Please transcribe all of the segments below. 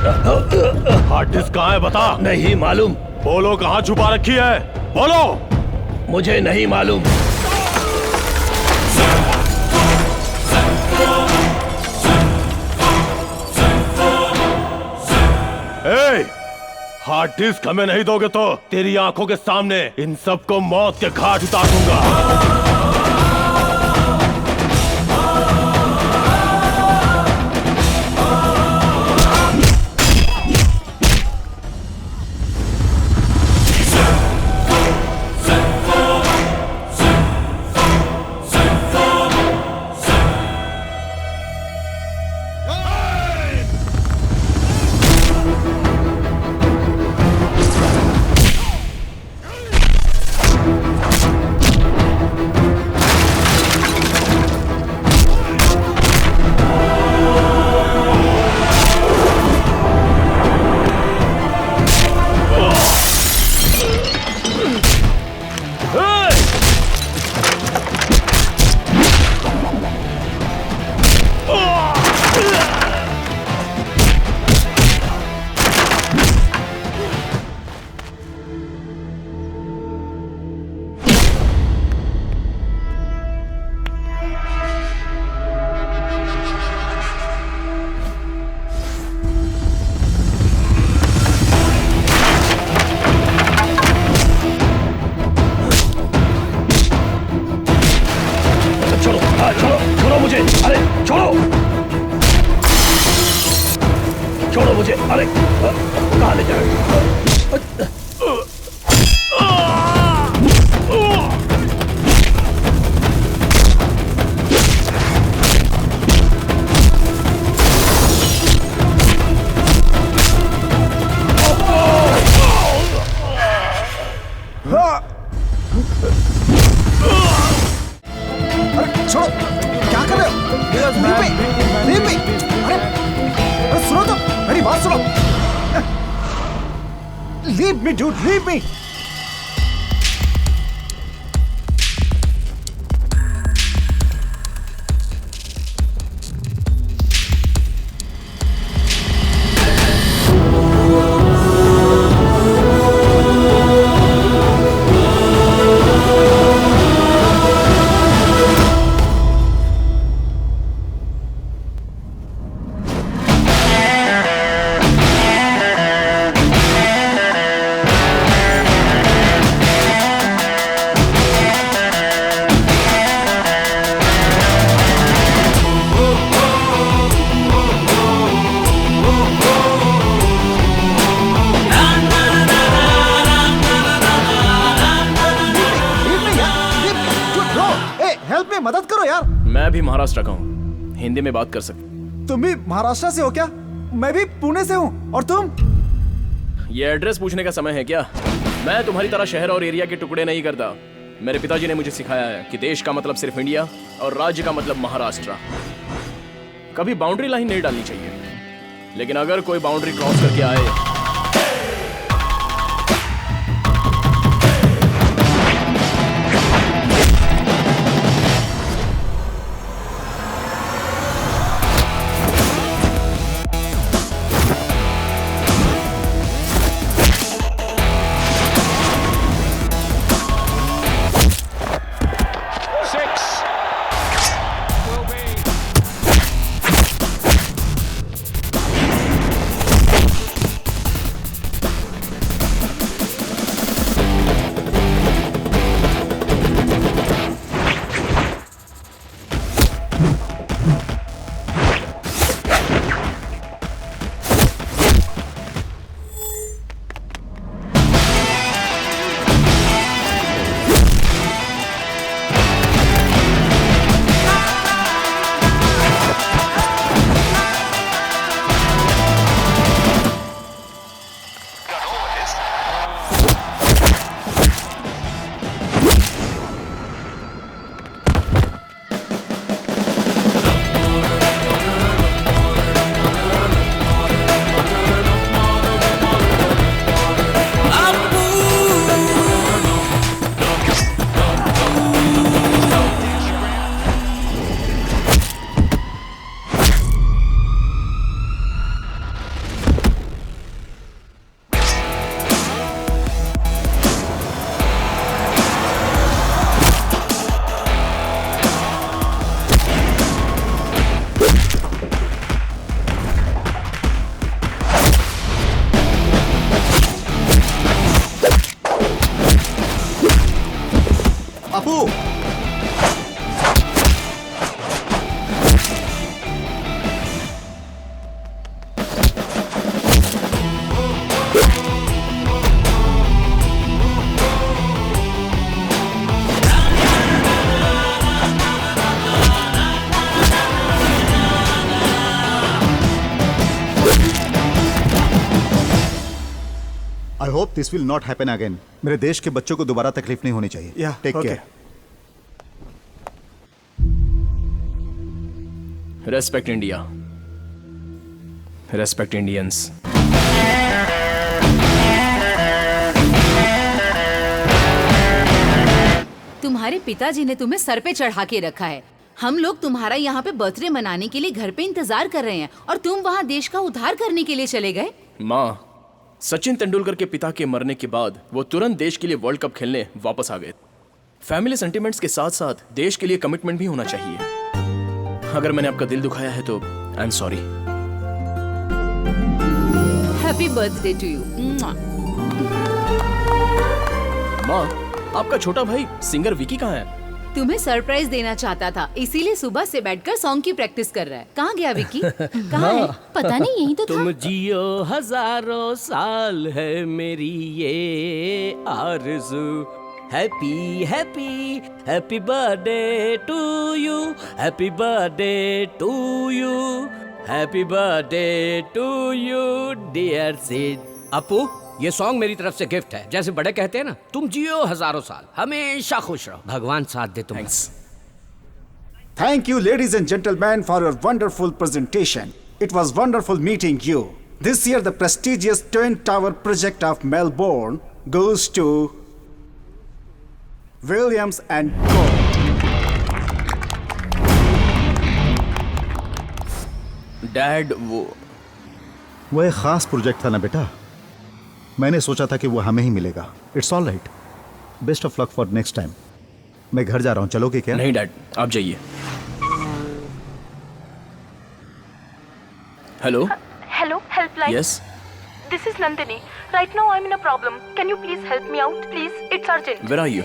Hard disk कहाँ है बता। नहीं मालूम। बोलो कहाँ छुपा रखी है, बोलो। मुझे नहीं मालूम। हार्ड डिस्क हमें नहीं दोगे तो तेरी आंखों के सामने इन सबको मौत के घाट उतार दूंगा। छोड़ो मुझे। अरे कहाँ ले जा रहे हो? अरे छोड़ो, क्या कर रहे हो? Leave me. अरे सुनो तो, मेरी बात सुनो। Leave me dude, leave me. मदद करो यार। मैं भी महाराष्ट्र का हूँ, हिंदी में बात कर सकते। तुम भी महाराष्ट्र से हो क्या? मैं भी पुणे से हूँ। और तुम? ये एड्रेस पूछने का समय है क्या? मैं तुम्हारी तरह शहर और एरिया के टुकड़े नहीं करता। मेरे पिताजी ने मुझे सिखाया है कि देश का मतलब सिर्फ इंडिया और राज्य का मतलब महाराष्ट्र। कभी बाउंड्री लाइन नहीं डालनी चाहिए, लेकिन अगर कोई बाउंड्री क्रॉस करके आए I hope this will not happen again. मेरे देश के बच्चों को दोबारा तकलीफ नहीं होनी चाहिए। Yeah, take okay. Care. Respect India, respect Indians. तुम्हारे पिताजी ने तुम्हें सर पे चढ़ा के रखा है। हम लोग तुम्हारा यहाँ पे बर्थडे मनाने के लिए घर पे इंतजार कर रहे हैं और तुम वहाँ देश का उद्धार करने के लिए चले गए। माँ, सचिन तेंदुलकर के पिता के मरने के बाद वो तुरंत देश के लिए वर्ल्ड कप खेलने वापस आ गए। फैमिली सेंटिमेंट्स के साथ साथ देश के लिए कमिटमेंट भी होना चाहिए। अगर मैंने आपका दिल दुखाया है तो I am sorry. Happy birthday to you. माँ, आपका छोटा भाई सिंगर विकी कहाँ है? तुम्हें सरप्राइज देना चाहता था, इसीलिए सुबह से बैठकर सॉन्ग की प्रैक्टिस कर रहा है। कहाँ गया विकी? कहाँ है? पता नहीं, यही तो था। तुम जियो हजारों साल है मेरी ये आरज़ू। Happy happy happy birthday to you, happy birthday to you, happy birthday to you dear Sid. Apu, ये सॉन्ग मेरी तरफ से गिफ्ट है। जैसे बड़े कहते हैं ना, तुम जियो हजारों साल, हमेशा खुश रहो, भगवान साथ दे तुम्हें। Thanks. Thank you, ladies and gentlemen, for your wonderful presentation. It was wonderful meeting you. This year, the prestigious Twin Tower project of Melbourne goes to Williams and Co. Dad, वो एक खास प्रोजेक्ट था ना बेटा, मैंने सोचा था कि वो हमें ही मिलेगा। It's all right, best of luck for next time. मैं घर जा रहा हूँ, चलोगे क्या? नहीं डैड, आप जाइए। Hello Hello, helpline. Yes, This is Nandini. Right now I'm in a problem. Can you please help me out, please? It's urgent. Where are you?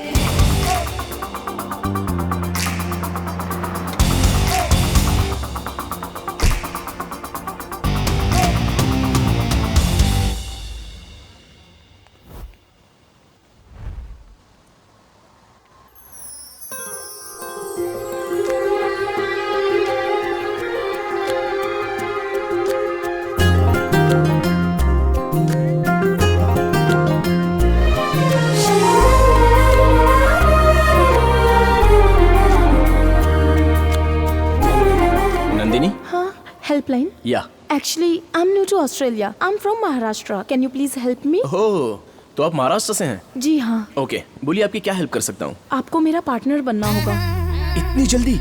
Nandini? Helpline. या। Actually, I'm new to Australia. I'm from Maharashtra. Can you please help me? ओह, तो आप महाराष्ट्र से हैं? जी हाँ, okay, बोलिए आपकी क्या help कर सकता हूँ? आपको मेरा पार्टनर बनना होगा। इतनी जल्दी?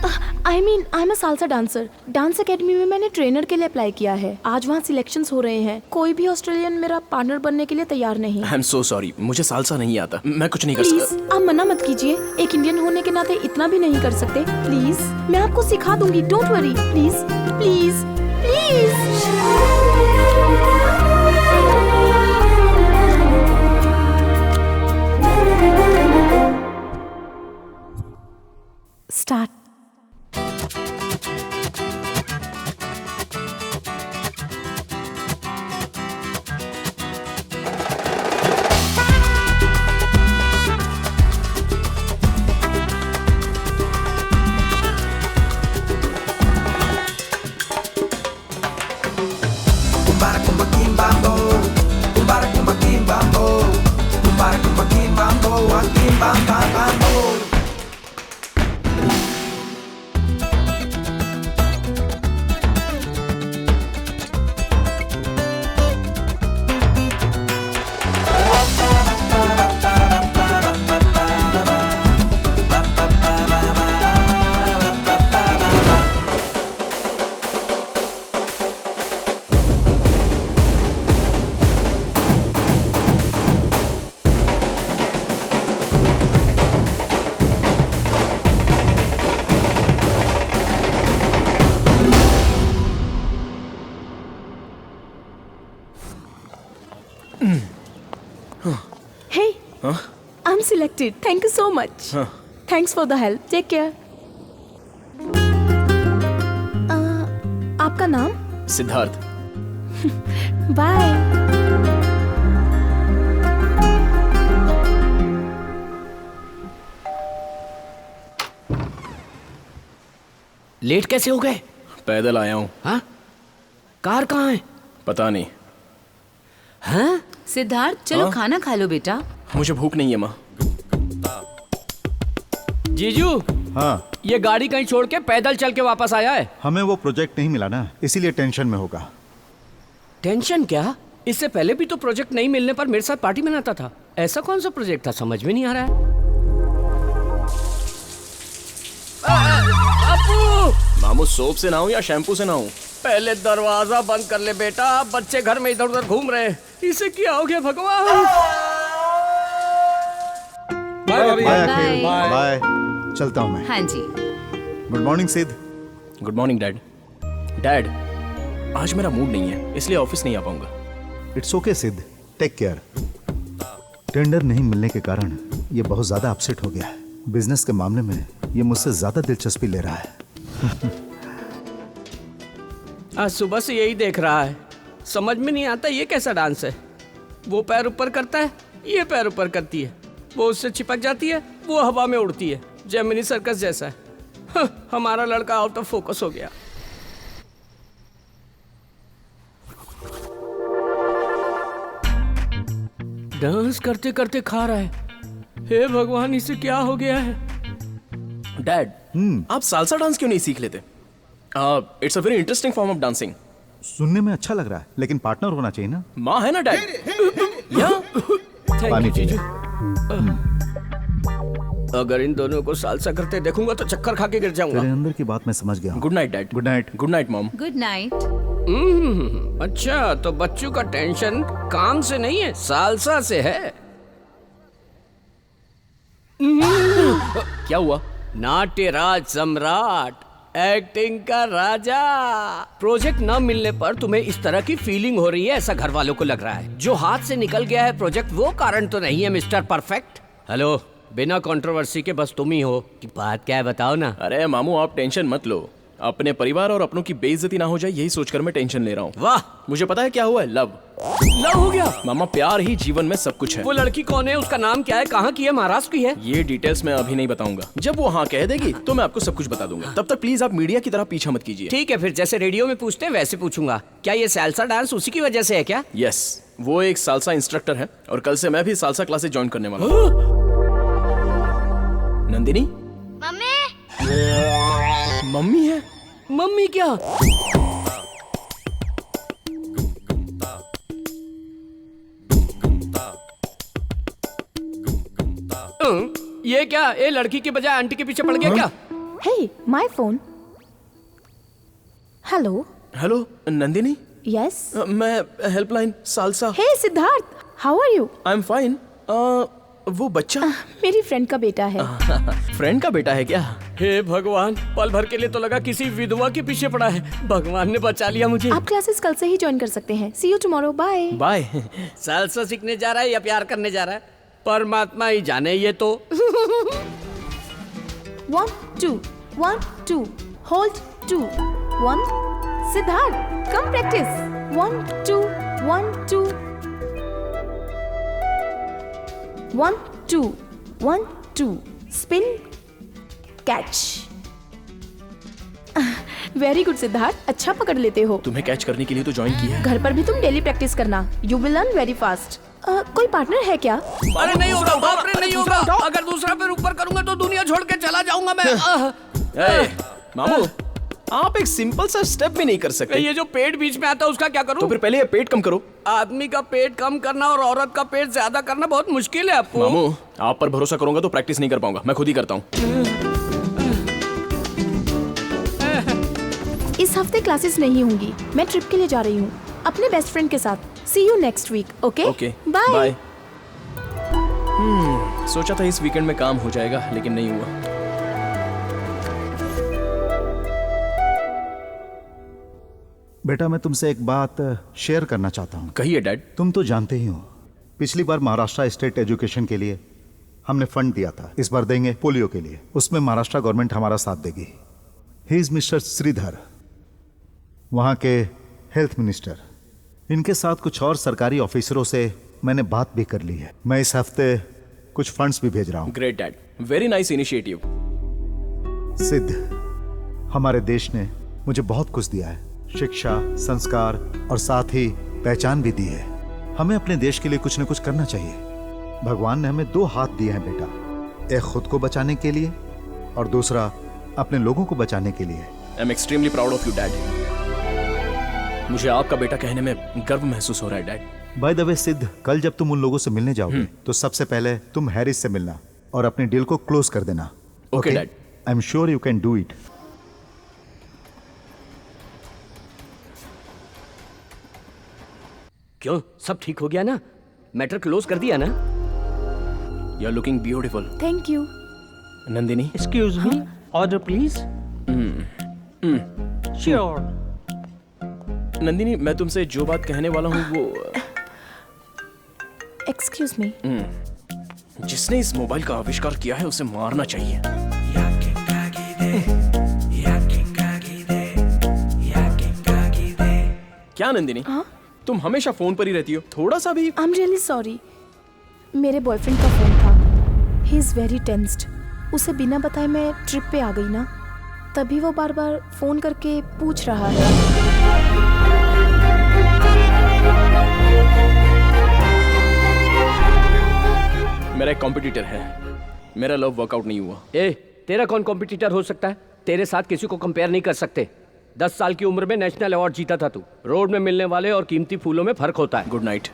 I am a salsa dancer. Dance academy में मैंने ट्रेनर के लिए अप्लाई किया है। आज वहाँ सिलेक्शंस हो रहे हैं। कोई भी ऑस्ट्रेलियन मेरा पार्टनर बनने के लिए तैयार नहीं। आई एम सो सॉरी, मुझे सालसा नहीं आता, मैं कुछ नहीं कर प्लीज सकता। आप मना मत कीजिए। एक इंडियन होने के नाते इतना भी नहीं कर सकते। प्लीज, मैं आपको सिखा दूंगी। Don't worry. Please please please. Start. Hey, I'm selected. Thank you so much. Thanks for the help. Take care. आपका नाम? सिद्धार्थ। बाय। लेट कैसे हो गए? पैदल आया हूँ। हाँ, कार कहाँ है? पता नहीं। हैं? सिद्धार्थ चलो खाना खा लो बेटा। मुझे भूख नहीं है माँ। जीजू, हाँ, ये गाड़ी कहीं छोड़ के पैदल चल के वापस आया है। हमें वो प्रोजेक्ट नहीं मिला ना, इसीलिए टेंशन में होगा। टेंशन क्या? इससे पहले भी तो प्रोजेक्ट नहीं मिलने पर मेरे साथ पार्टी मनाता था। ऐसा कौन सा प्रोजेक्ट था, समझ में नहीं आ रहा है। अपू! मामू सोप से नहाऊं या शैम्पू से नहाऊं? पहले दरवाजा बंद कर ले बेटा, बच्चे घर में इधर उधर घूम रहे हैं। इसे क्या हो गया भगवान? Bye Bye. अखिल, बाय। चलता हूँ मैं। हाँ जी। Good morning Siddh. Good morning dad. Dad, आज मेरा मूड नहीं है, इसलिए ऑफिस नहीं आ पाऊंगा। इट्स ओके सिद्ध, टेक केयर। टेंडर नहीं मिलने के कारण ये बहुत ज्यादा अपसेट हो गया है। बिजनेस के मामले में ये मुझसे ज्यादा दिलचस्पी ले रहा है। आज सुबह से यही देख रहा है, समझ में नहीं आता ये कैसा डांस है। वो पैर ऊपर करता है, ये पैर ऊपर करती है, वो उससे चिपक जाती है, वो हवा में उड़ती है, जेमिनी सर्कस जैसा है। हमारा लड़का आउट ऑफ फोकस हो गया। डांस करते करते खा रहा है। हे भगवान, इसे क्या हो गया है? डैड, आप सालसा डांस क्यों नहीं सीख लेते? It's a very interesting form of dancing. सुनने में अच्छा लग रहा है, लेकिन पार्टनर होना चाहिए ना। माँ है ना डैड? या पानी जीजू। पीजिए। अगर इन दोनों को सालसा करते देखूंगा तो चक्कर खा के गिर जाऊंगा। तेरे अंदर की बात मैं समझ गया हूँ। Good night dad. Good night. Good night mom. Good night. अच्छा, तो बच्चों का टेंशन काम से नहीं है, सालसा से है। क्या हुआ? नाट्यराज सम्राट, एक्टिंग का राजा। प्रोजेक्ट न मिलने पर तुम्हें इस तरह की फीलिंग हो रही है, ऐसा घर वालों को लग रहा है। जो हाथ से निकल गया है प्रोजेक्ट, वो कारण तो नहीं है मिस्टर परफेक्ट। हेलो, बिना कंट्रोवर्सी के बस तुम ही हो कि बात क्या है, बताओ ना। अरे मामू, आप टेंशन मत लो। अपने परिवार और अपनों की बेइज्जती ना हो जाए, यही सोचकर मैं टेंशन ले रहा हूँ। वाह, मुझे पता है क्या हुआ है। लव हो गया। मामा, प्यार ही जीवन में सब कुछ है। वो लड़की कौन है, उसका नाम क्या है, कहाँ की है, महाराष्ट्र की है? ये डिटेल्स मैं अभी नहीं बताऊंगा। जब वो हाँ कह देगी तो मैं आपको सब कुछ बता दूंगा। तब तक प्लीज आप मीडिया की तरह पीछा मत कीजिए। ठीक है, फिर जैसे रेडियो में पूछते हैं वैसे पूछूंगा। क्या ये सालसा डांस उसी की वजह से है क्या? यस, वो एक सालसा इंस्ट्रक्टर है और कल से मैं भी सालसा क्लासेस ज्वाइन करने वाला हूँ। नंदिनी, मम्मी है। मम्मी क्या? ये क्या, ये लड़की के बजाय आंटी के पीछे पड़ गया क्या? Hey, my phone. Hello. Hello Nandini. Yes. मैं helpline salsa. Hey, Siddharth. How are you? I am fine. वो बच्चा मेरी फ्रेंड का बेटा है। फ्रेंड का बेटा है क्या? हे भगवान, पल भर के लिए तो लगा किसी विधवा के पीछे पड़ा है। भगवान ने बचा लिया मुझे। आप क्लासेस कल से ही ज्वाइन कर सकते हैं। See you tomorrow. Bye. Bye. Salsa सीखने जा रहा है या प्यार करने जा रहा है, परमात्मा ही जाने। ये तो 1, 2, 1, 2. Hold 2, 1. Siddharth, come practice. 1, 2, 1, 2. 1, 2, 1, 2. Spin, catch. Very good Siddharth, अच्छा पकड़ लेते हो। तुम्हें कैच करने के लिए तो ज्वाइन किया है। घर पर भी तुम डेली प्रैक्टिस करना। You will learn very fast. कोई पार्टनर है क्या? अरे नहीं होगा, बाप रे, नहीं होगा। अगर दूसरा पैर ऊपर करूंगा तो दुनिया छोड़ के चला जाऊंगा मैं। ए, मामू, आप एक सिंपल सा स्टेप भी नहीं कर सकते। ये जो पेट बीच में आता है उसका क्या करूं? तो फिर पहले ये पेट कम करो। आदमी का पेट कम करना और औरत का पेट ज्यादा करना बहुत मुश्किल है आपको। मामू, आप पर भरोसा करूंगा तो प्रैक्टिस नहीं कर पाऊंगा, मैं खुद ही करता हूँ। इस हफ्ते क्लासेस नहीं होंगी, मैं ट्रिप के लिए जा रही हूँ अपने बेस्ट फ्रेंड के साथ। See you next week. Okay okay, bye. Bye. सोचा था इस वीकेंड में काम हो जाएगा, लेकिन नहीं हुआ। बेटा, मैं तुमसे एक बात शेयर करना चाहता हूँ। कहिए डैड। तुम तो जानते ही हो, पिछली बार महाराष्ट्र स्टेट एजुकेशन के लिए हमने फंड दिया था। इस बार देंगे पोलियो के लिए। उसमें महाराष्ट्र गवर्नमेंट हमारा साथ देगी। ही इज मिस्टर श्रीधर, वहाँ के हेल्थ मिनिस्टर। इनके साथ कुछ और सरकारी ऑफिसरों से मैंने बात भी कर ली है। मैं इस हफ्ते कुछ फंड्स भी भेज रहा हूँ। Great dad, very nice initiative. सिद्ध, हमारे देश ने मुझे बहुत कुछ दिया है, शिक्षा, संस्कार और साथ ही पहचान भी दी है। हमें अपने देश के लिए कुछ न कुछ करना चाहिए। भगवान ने हमें 2 हाथ दिए हैं बेटा, एक खुद को बचाने के लिए और दूसरा अपने लोगों को बचाने के लिए। I am extremely proud of you dad. मुझे आपका बेटा कहने में गर्व महसूस हो रहा है डैड। बाय द वे सिद्ध, कल जब तुम उन लोगों से मिलने जाओगे तो सबसे पहले तुम हैरिस से मिलना और अपनी डील को क्लोज कर देना। Okay dad. I am sure you can do it. क्यों, सब ठीक हो गया ना? मैटर क्लोज कर दिया ना? You are looking beautiful. Thank you. Nandini, excuse me, order please. Sure. Nandini, मैं तुमसे जो बात कहने वाला हूँ वो एक्सक्यूज मी। जिसने इस मोबाइल का आविष्कार किया है उसे मारना चाहिए। क्या नंदिनी? तुम हमेशा फोन पर ही रहती हो, थोड़ा सा भी? आई एम रियली सॉरी, मेरे बॉयफ्रेंड का फोन था। He is very tensed. उसे बिना बताए मैं ट्रिप पे आ गई ना, तभी वो बार बार फोन करके पूछ रहा है। मेरा एक कॉम्पिटिटर है, मेरा लव वर्कआउट नहीं हुआ। ए, तेरा कौन कॉम्पिटिटर हो सकता है? तेरे साथ किसी को कंपेयर नहीं कर सकते। 10 साल की उम्र में नेशनल अवार्ड जीता था तू। रोड में मिलने वाले और कीमती फूलों में फर्क होता है। Good night.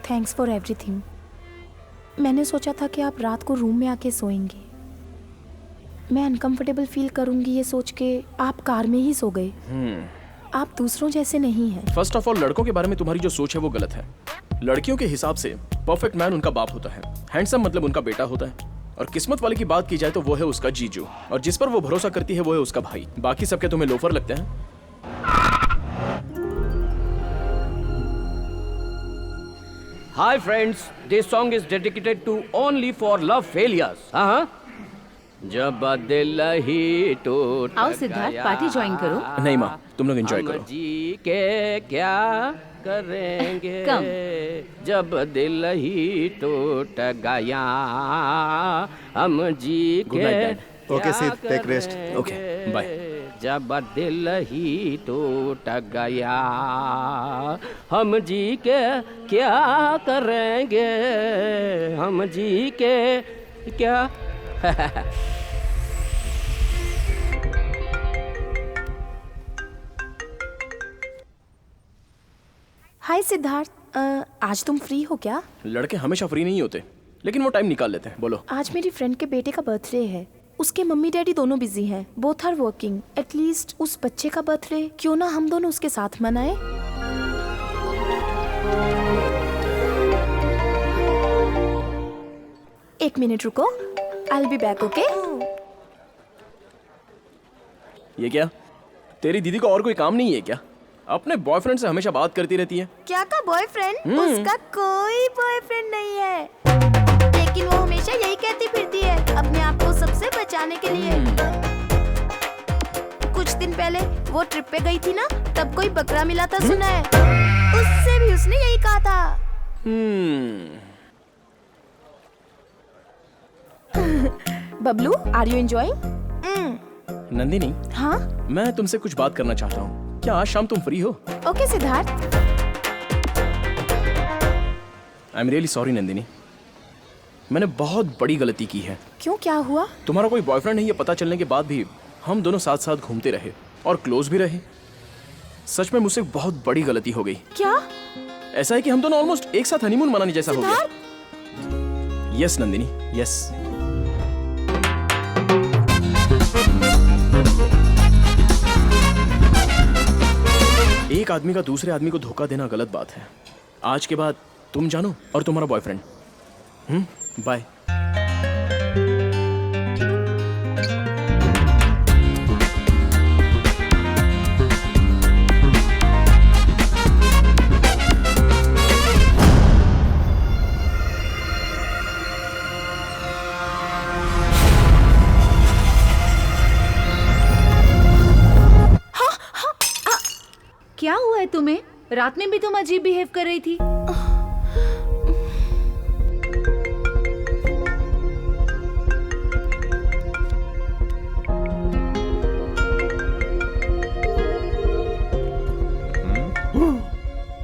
Thanks for everything. मैंने सोचा था कि आप रात को रूम में आके सोएंगे। मैं अनकंफर्टेबल फील करूंगी ये सोच के आप कार में ही सो गए। आप दूसरों जैसे नहीं हैं। फर्स्ट ऑफ ऑल, लड़कों के बारे में तुम्हारी जो सोच है वो गलत है। लड़कियों के हिसाब से परफेक्ट मैन उनका बाप होता है, हैंडसम मतलब उनका बेटा होता है, और किस्मत वाले की बात की जाए तो वो है उसका जीजू, और जिस पर वो भरोसा करती है वो है उसका भाई। बाकी सबके तुम्हें लोफर लगते हैं। Hi friends, this song is dedicated to only for love failures. जब दिल ही टूट आओ सिद्धार्थ, पार्टी ज्वाइन करो। नहीं माँ, तुम लोग एंजॉय करो। हम जी के क्या करेंगे कम। जब दिल ही टूट गया, हम जी Good के night, Dad. Okay, Sid, take rest. Okay, bye. जब दिल ही टूट गया, हम जी के क्या करेंगे, हम जी के क्या। हाय सिद्धार्थ, आज तुम फ्री हो क्या? लड़के हमेशा फ्री नहीं होते, लेकिन वो टाइम निकाल लेते हैं। बोलो। आज मेरी फ्रेंड के बेटे का बर्थडे है। उसके मम्मी डैडी दोनों बिजी हैं, बोथ आर वर्किंग। एटलीस्ट उस बच्चे का बर्थडे क्यों ना हम दोनों उसके साथ मनाएं? एक मिनट रुको, I will be back. Okay? ये क्या, तेरी दीदी को और कोई काम नहीं है क्या? अपने बॉयफ्रेंड से हमेशा बात करती रहती है। क्या का बॉयफ्रेंड? उसका कोई बॉयफ्रेंड नहीं है, लेकिन वो हमेशा यही कहती फिरती है अपने आप को सबसे बचाने के लिए। कुछ दिन पहले वो ट्रिप पे गई थी ना, तब कोई बकरा मिला था सुना है। उससे भी उसने यही कहा था। Bablu, are you enjoying? Nandini, हाँ? मैं तुमसे कुछ बात करना चाहता हूँ। क्या आज शाम तुम फ्री हो? Okay Siddharth. I am really sorry Nandini, मैंने बहुत बड़ी गलती की है। क्यों, क्या हुआ? तुम्हारा कोई बॉयफ्रेंड है ये पता चलने के बाद भी हम दोनों साथ साथ घूमते रहे और क्लोज भी रहे। सच में मुझसे बहुत बड़ी गलती हो गई। क्या? ऐसा है कि हम दोनों ऑलमोस्ट एक साथ हनीमून मनाने जैसा हो गया। Yes Nandini, yes. एक आदमी का दूसरे आदमी को धोखा देना गलत बात है। आज के बाद तुम जानो और तुम्हारा बॉयफ्रेंड। बाय। तुम्हें? रात में भी तुम अजीब बिहेव कर रही थी।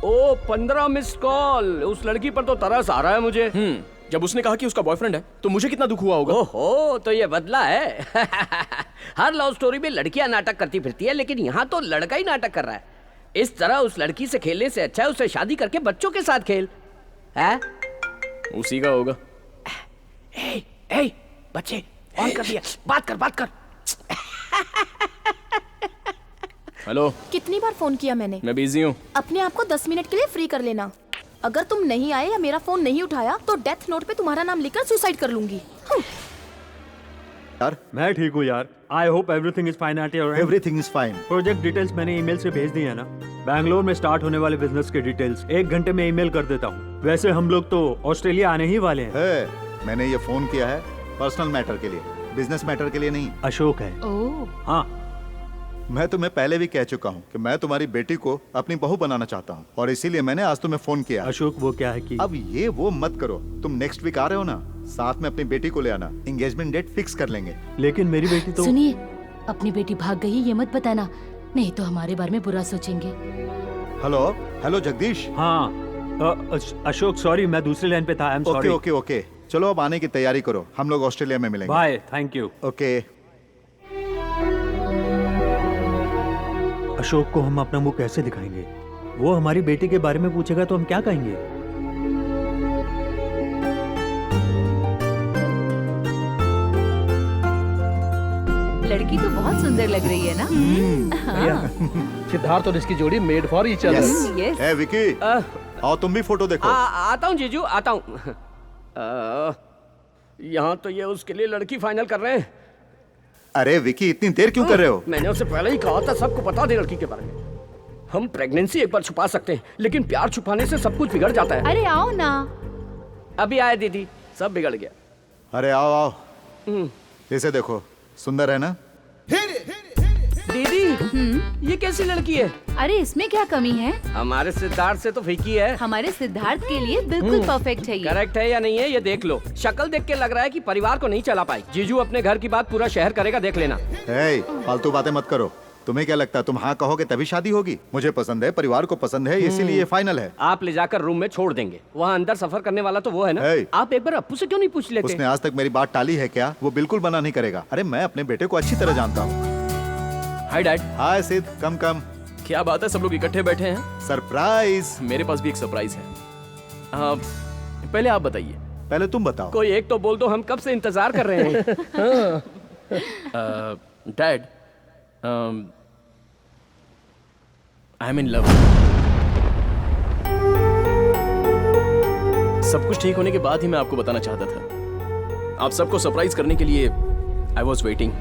ओ 15 मिस कॉल। उस लड़की पर तो तरस आ रहा है मुझे। जब उसने कहा कि उसका बॉयफ्रेंड है तो मुझे कितना दुख हुआ होगा। ओहो, तो ये बदला है। हर लव स्टोरी में लड़कियां नाटक करती फिरती है, लेकिन यहाँ तो लड़का ही नाटक कर रहा है। इस तरह उस लड़की से खेलने से अच्छा है उसे शादी करके बच्चों के साथ खेल। है? उसी का होगा। ए, बच्चे ऑन कर दिया। बात कर। हेलो, कितनी बार फोन किया मैंने? मैं बिजी हूँ। अपने आप को 10 मिनट के लिए फ्री कर लेना। अगर तुम नहीं आए या मेरा फोन नहीं उठाया तो डेथ नोट पे तुम्हारा नाम लिखकर सुसाइड कर लूंगी। यार, मैं ठीक हूँ यार। I hope everything is fine at your and. Everything is fine. Project details मैंने ईमेल से भेज दी है ना। बैंगलोर में स्टार्ट होने वाले बिजनेस के डिटेल्स 1 घंटे में ईमेल कर देता हूँ। वैसे हम लोग तो ऑस्ट्रेलिया आने ही वाले हैं। मैंने ये फोन किया है पर्सनल मैटर के लिए, बिजनेस मैटर के लिए नहीं। अशोक है। ओह। हाँ, मैं तुम्हें पहले भी कह चुका हूँ कि मैं तुम्हारी बेटी को अपनी बहू बनाना चाहता हूँ, और इसीलिए मैंने आज तुम्हें फोन किया। अशोक वो क्या है कि अब ये वो मत करो। तुम नेक्स्ट वीक आ रहे हो ना, साथ में अपनी बेटी को ले आना। एंगेजमेंट डेट फिक्स कर लेंगे। लेकिन मेरी बेटी तो सुनिए, अपनी बेटी भाग गई ये मत बताना, नहीं तो हमारे बारे में बुरा सोचेंगे। हेलो जगदीश। हाँ, अशोक सॉरी, मैं दूसरी लाइन पे था। आई एम सॉरी। ओके। चलो अब आने की तैयारी करो, हम लोग ऑस्ट्रेलिया में मिलेंगे। Bye, thank you. Okay. Ashok को हम अपना मुंह कैसे दिखाएंगे? वो हमारी बेटी के बारे में पूछेगा तो हम क्या कहेंगे? लड़की तो बहुत सुंदर लग रही है ना? सिद्धार्थ और इसकी जोड़ी made for each other. Yes. ए विकी, आओ तुम भी फोटो देखो। आता हूँ जीजू, आता हूँ। यहाँ तो ये उसके लिए लड़की फाइनल कर रहे हैं। अरे विकी, इतनी देर क्यों कर रहे हो? मैंने उसे पहले ही कहा था सबको बता दे लड़की के बारे में। हम प्रेगनेंसी एक बार छुपा सकते हैं, लेकिन प्यार छुपाने से सब कुछ बिगड़ जाता है। अरे आओ ना। अभी आए दीदी, सब बिगड़ गया। अरे आओ। इसे देखो, सुंदर है ना? दीदी, ये कैसी लड़की है? अरे इसमें क्या कमी है? हमारे सिद्धार्थ से तो फीकी है। हमारे सिद्धार्थ के लिए बिल्कुल परफेक्ट है ये। करेक्ट है या नहीं है ये देख लो। शक्ल देख के लग रहा है कि परिवार को नहीं चला पाई। जीजू अपने घर की बात पूरा शहर करेगा, देख लेना। फालतू बातें मत करो। तुम्हें क्या लगता है तुम हाँ कहोगे तभी शादी होगी? मुझे पसंद है, परिवार को पसंद है, इसीलिए फाइनल है। आप ले जाकर रूम में छोड़ देंगे। वहाँ अंदर सफर करने वाला तो वो है ना। आप एक बार अप्पू से क्यों नहीं पूछ लेते? उसने आज तक मेरी बात टाली है क्या? वो बिल्कुल मना नहीं करेगा। अरे मैं अपने बेटे को अच्छी तरह जानता हूँ। Hi dad. हाय सिद्ध, कम। क्या बात है, सब लोग इकट्ठे बैठे हैं? सरप्राइज। मेरे पास भी एक सरप्राइज है। पहले आप बताइए। पहले तुम बताओ। कोई एक तो बोल दो, हम कब से इंतजार कर रहे हैं। Dad, I am in love. सब कुछ ठीक होने के बाद ही मैं आपको बताना चाहता था। आप सबको सरप्राइज करने के लिए आई वॉज वेटिंग।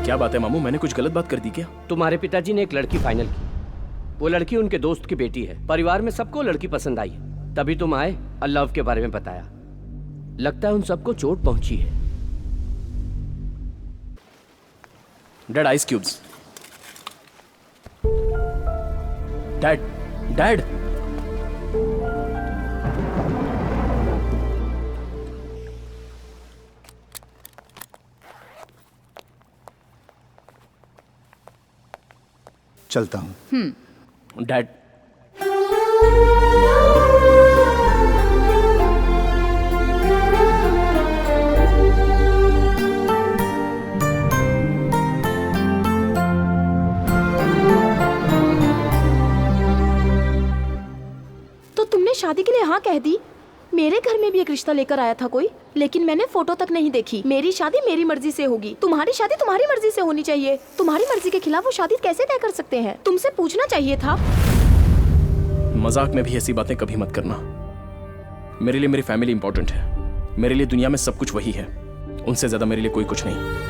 क्या बात है मामू, मैंने कुछ गलत बात कर दी क्या? तुम्हारे पिताजी ने एक लड़की फाइनल की। वो लड़की उनके दोस्त की बेटी है। परिवार में सबको लड़की पसंद आई है, तभी तुम आए और लव के बारे में बताया। लगता है उन सबको चोट पहुंची है। Dad, ice cubes. डैड। चलता हूँ। डैड, तो तुमने शादी के लिए हाँ कह दी? मेरे घर में भी एक रिश्ता लेकर आया था कोई, लेकिन मैंने फोटो तक नहीं देखी। मेरी शादी मेरी मर्जी से होगी, तुम्हारी शादी तुम्हारी मर्जी से होनी चाहिए। तुम्हारी मर्जी के खिलाफ वो शादी कैसे तय कर सकते हैं? तुमसे पूछना चाहिए था। मजाक में भी ऐसी बातें कभी मत करना। मेरे लिए मेरी फैमिली इंपॉर्टेंट है। मेरे लिए दुनिया में सब कुछ वही है। उनसे ज्यादा मेरे लिए कोई कुछ नहीं।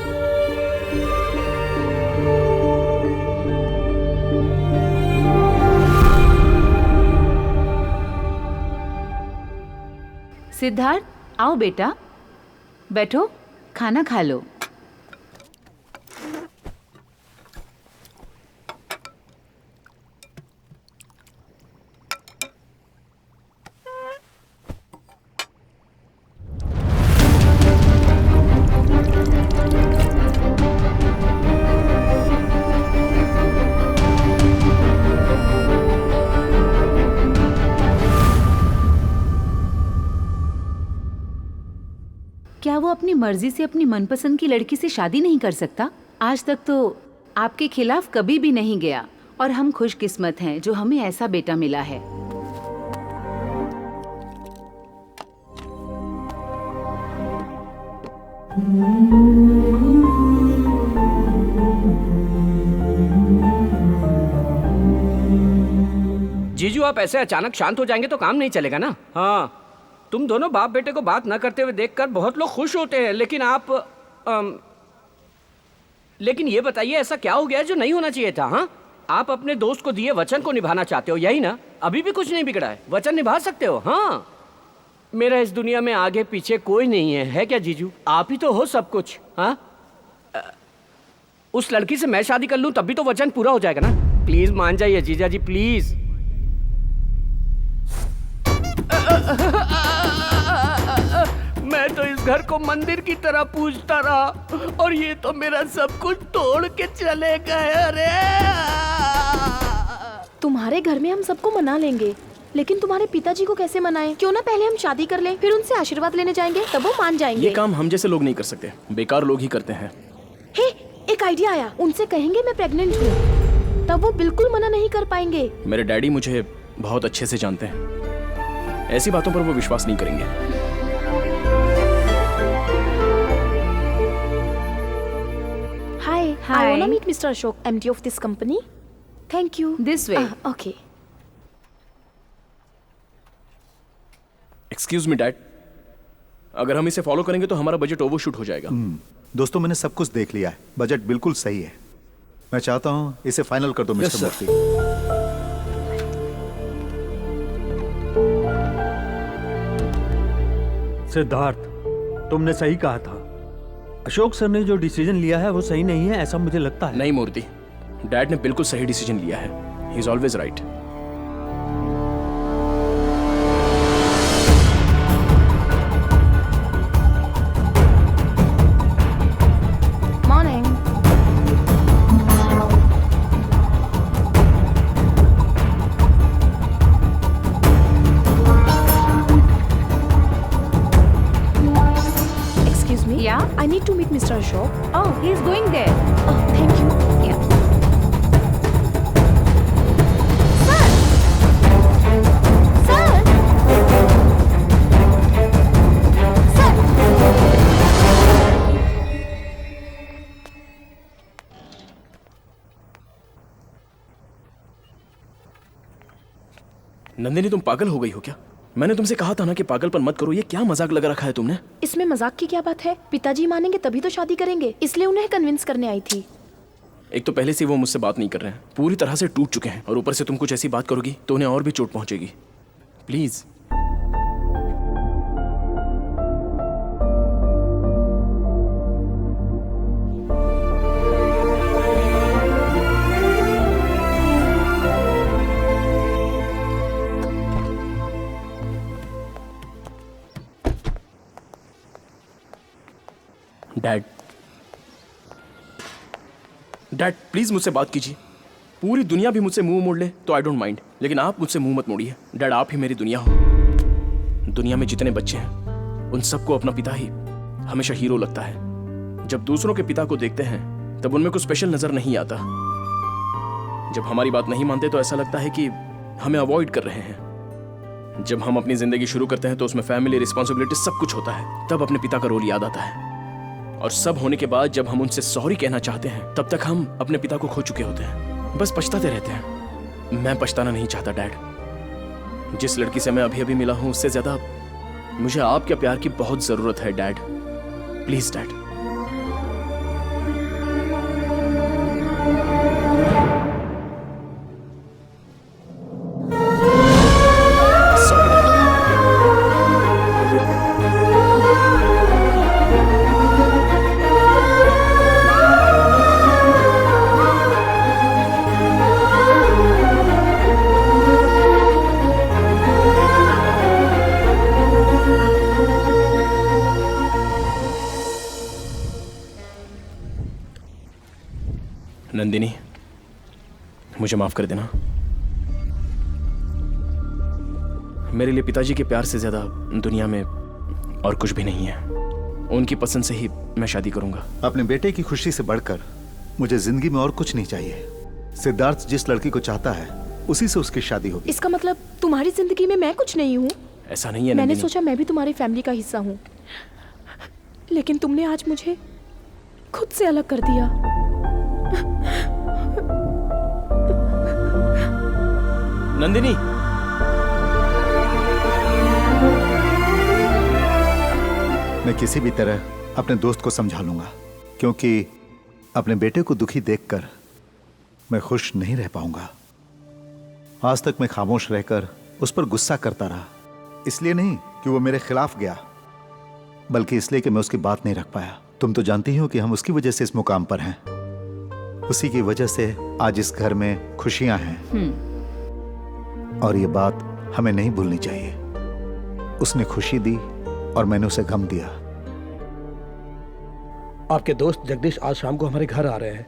सिद्धार्थ, आओ बेटा, बैठो, खाना खा लो। क्या वो अपनी मर्जी से अपनी मनपसंद की लड़की से शादी नहीं कर सकता? आज तक तो आपके खिलाफ कभी भी नहीं गया और हम खुशकिस्मत हैं जो हमें ऐसा बेटा मिला है। जीजू, आप ऐसे अचानक शांत हो जाएंगे तो काम नहीं चलेगा ना। हाँ, तुम दोनों बाप बेटे को बात न करते हुए देखकर बहुत लोग खुश होते हैं, लेकिन आप लेकिन ये बताइए ऐसा क्या हो गया जो नहीं होना चाहिए था? हाँ, आप अपने दोस्त को दिए वचन को निभाना चाहते हो, यही ना? अभी भी कुछ नहीं बिगड़ा है, वचन निभा सकते हो। हाँ, मेरा इस दुनिया में आगे पीछे कोई नहीं है क्या जीजू? आप ही तो हो सब कुछ। हाँ, उस लड़की से मैं शादी कर लूं तब भी तो वचन पूरा हो जाएगा ना। प्लीज मान जाइए जीजा जी, प्लीज। मैं तो इस घर को मंदिर की तरह पूजता रहा और ये तो मेरा सब कुछ तोड़ के चले गए। अरे तुम्हारे घर में हम सबको मना लेंगे, लेकिन तुम्हारे पिताजी को कैसे मनाएं? क्यों ना पहले हम शादी कर लें, फिर उनसे आशीर्वाद लेने जाएंगे, तब वो मान जाएंगे। ये काम हम जैसे लोग नहीं कर सकते, बेकार लोग ही करते हैं। हे, एक आइडिया आया, उनसे कहेंगे मैं प्रेग्नेंट हूँ, तब वो बिल्कुल मना नहीं कर पाएंगे। मेरे डैडी मुझे बहुत अच्छे से जानते हैं, ऐसी बातों पर वो विश्वास नहीं करेंगे। Hi, I wanna meet Mr. Ashok, MD of this company. Thank you. This way. Okay. Excuse me dad, अगर हम इसे फॉलो करेंगे तो हमारा बजट ओवरशूट हो जाएगा। दोस्तों, मैंने सब कुछ देख लिया है, बजट बिल्कुल सही है। मैं चाहता हूं इसे फाइनल कर दो मिस्टर मूर्ति। सिद्धार्थ, तुमने सही कहा था। अशोक सर ने जो डिसीजन लिया है वो सही नहीं है, ऐसा मुझे लगता है। नहीं मूर्ति, डैड ने बिल्कुल सही डिसीजन लिया है। He is always right. Morning. Excuse me. Yeah? I need to meet Mr. Ashok. Oh, he is going there. Oh, thank you. Yeah. Nandini, तुम पागल हो गई हो क्या? मैंने तुमसे कहा था ना कि पागलपन मत करो। ये क्या मजाक लगा रखा है तुमने? इसमें मजाक की क्या बात है? पिताजी मानेंगे तभी तो शादी करेंगे, इसलिए उन्हें कन्विंस करने आई थी। एक तो पहले से वो मुझसे बात नहीं कर रहे हैं, पूरी तरह से टूट चुके हैं, और ऊपर से तुम कुछ ऐसी बात करोगी तो उन्हें और भी चोट पहुंचेगी। प्लीज। डैड, डैड प्लीज मुझसे बात कीजिए। पूरी दुनिया भी मुझसे मुंह मोड़ ले तो आई डोंट माइंड, लेकिन आप मुझसे मुंह मत मोड़िए। डैड, आप ही मेरी दुनिया हो। दुनिया में जितने बच्चे हैं उन सबको अपना पिता ही हमेशा हीरो लगता है। जब दूसरों के पिता को देखते हैं तब उनमें कुछ स्पेशल नजर नहीं आता। जब हमारी बात नहीं मानते तो ऐसा लगता है कि हमें अवॉइड कर रहे हैं। जब हम अपनी जिंदगी शुरू करते हैं तो उसमें फैमिली, रिस्पॉन्सिबिलिटी सब कुछ होता है, तब अपने पिता का रोल याद आता है। और सब होने के बाद जब हम उनसे सॉरी कहना चाहते हैं तब तक हम अपने पिता को खो चुके होते हैं, बस पछताते रहते हैं। मैं पछताना नहीं चाहता डैड। जिस लड़की से मैं अभी अभी मिला हूं उससे ज्यादा मुझे आपके प्यार की बहुत जरूरत है डैड। Please dad. नंदिनी, मुझे माफ कर देना। मेरे लिए पिताजी के प्यार से ज्यादा दुनिया में और कुछ भी नहीं है। उनकी पसंद से ही मैं शादी करूंगा। अपने बेटे की खुशी से बढ़कर मुझे जिंदगी में और कुछ नहीं चाहिए। सिद्धार्थ जिस लड़की को चाहता है उसी से उसकी शादी होगी। इसका मतलब तुम्हारी जिंदगी में मैं कुछ नहीं हूँ? ऐसा नहीं है। मैंने सोचा मैं भी तुम्हारी फैमिली का हिस्सा हूँ, लेकिन तुमने आज मुझे खुद से अलग कर दिया। नंदिनी, मैं किसी भी तरह अपने दोस्त को समझा लूंगा, क्योंकि अपने बेटे को दुखी देखकर मैं खुश नहीं रह पाऊंगा। आज तक मैं खामोश रहकर उस पर गुस्सा करता रहा, इसलिए नहीं कि वो मेरे खिलाफ गया, बल्कि इसलिए कि मैं उसकी बात नहीं रख पाया। तुम तो जानती हो कि हम उसकी वजह से इस मुकाम पर हैं। उसी की वजह से आज इस घर में खुशियां हैं, और ये बात हमें नहीं भूलनी चाहिए। उसने खुशी दी और मैंने उसे गम दिया। आपके दोस्त जगदीश आज शाम को हमारे घर आ रहे हैं,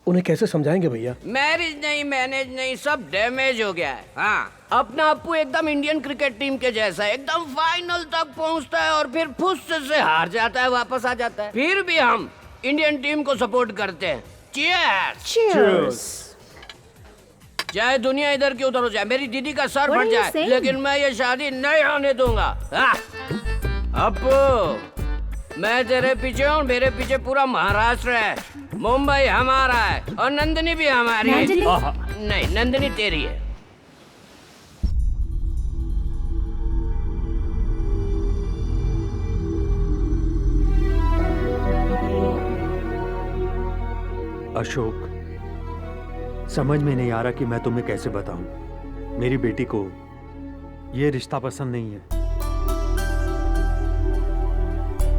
उन्हें कैसे समझाएंगे भैया? मैरिज नहीं, मैनेज नहीं, सब डैमेज हो गया है। हाँ, अपना अप्पू एकदम इंडियन क्रिकेट टीम के जैसा, एकदम फाइनल तक पहुंचता है और फिर फुस से हार जाता है, वापस आ जाता है। फिर भी हम इंडियन टीम को सपोर्ट करते हैं। चीयर्स। चाहे दुनिया इधर की उधर हो जाए, मेरी दीदी का सर फट जाए, लेकिन मैं ये शादी नहीं होने दूंगा। अप्पू, मैं तेरे पीछे हूँ, मेरे पीछे पूरा महाराष्ट्र है। मुंबई हमारा है और नंदिनी भी हमारी है। नहीं, नंदिनी तेरी है। अशोक, समझ में नहीं आ रहा कि मैं तुम्हें कैसे बताऊं। मेरी बेटी को ये रिश्ता पसंद नहीं है।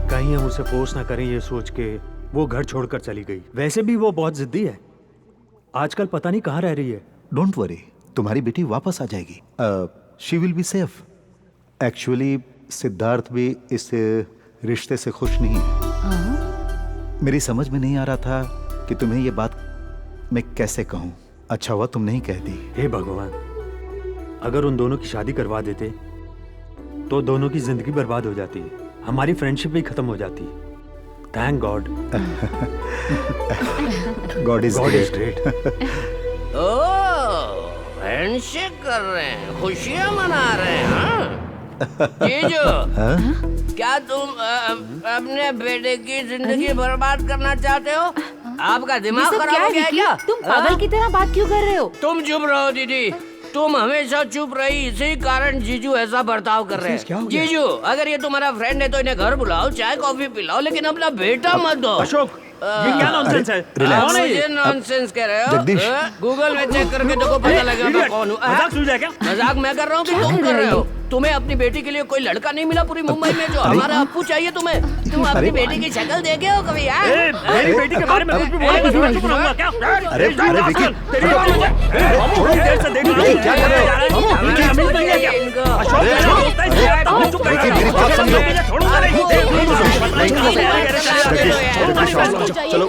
कहीं हम उसे फोर्स ना करें ये सोच के वो घर छोड़कर चली गई। वैसे भी वो बहुत जिद्दी है, आजकल पता नहीं कहाँ रह रही है। डोंट वरी, तुम्हारी बेटी वापस आ जाएगी। She will be safe. Actually Siddharth भी इस रिश्ते से खुश नहीं है। मेरी समझ में नहीं आ रहा था कि तुम्हें ये बात मैं कैसे कहूं। अच्छा हुआ तुम नहीं कहती। हे भगवान, अगर उन दोनों की शादी करवा देते तो दोनों की जिंदगी बर्बाद हो जाती, हमारी फ्रेंडशिप भी खत्म हो जाती। Thank God. God is great. Oh, handshake कर रहे हैं, खुशियां मना रहे हैं। हाँ? जीजू, क्या तुम अपने बेटे की जिंदगी बर्बाद करना चाहते हो? आपका दिमाग खराब हो गया है क्या? तुम पागल की तरह बात क्यों कर रहे हो? तुम चुप रहो दीदी, तुम हमेशा चुप रही, इसी कारण जीजू ऐसा बर्ताव कर रहे हैं। जीजू, अगर ये तुम्हारा फ्रेंड है तो इन्हें घर बुलाओ, चाय कॉफी पिलाओ, लेकिन अपना बेटा मत दो। अशोक, ये क्या नॉनसेंस है? कौन है ये नॉनसेंस कह रहे हो? गूगल में चेक करके देखो, पता लगेगा मैं कौन हूँ। मजाक सुन रहा है क्या? मजाक मैं कर रहा हूँ कि तुम कर रहे हो? तुम्हें अपनी बेटी के लिए कोई लड़का नहीं मिला पूरी मुंबई में जो हमारा अप्पू चाहिए तुम्हें? तुम अपनी बेटी की शक्ल देखे हो कभी? मेरी बेटी के बारे में कुछ भी बोले तो मैं चुप रहूंगा क्या? अरे विकी, तेरी बात थोड़ी देर से देख रहा हूं। क्या कर रहे हो? चलो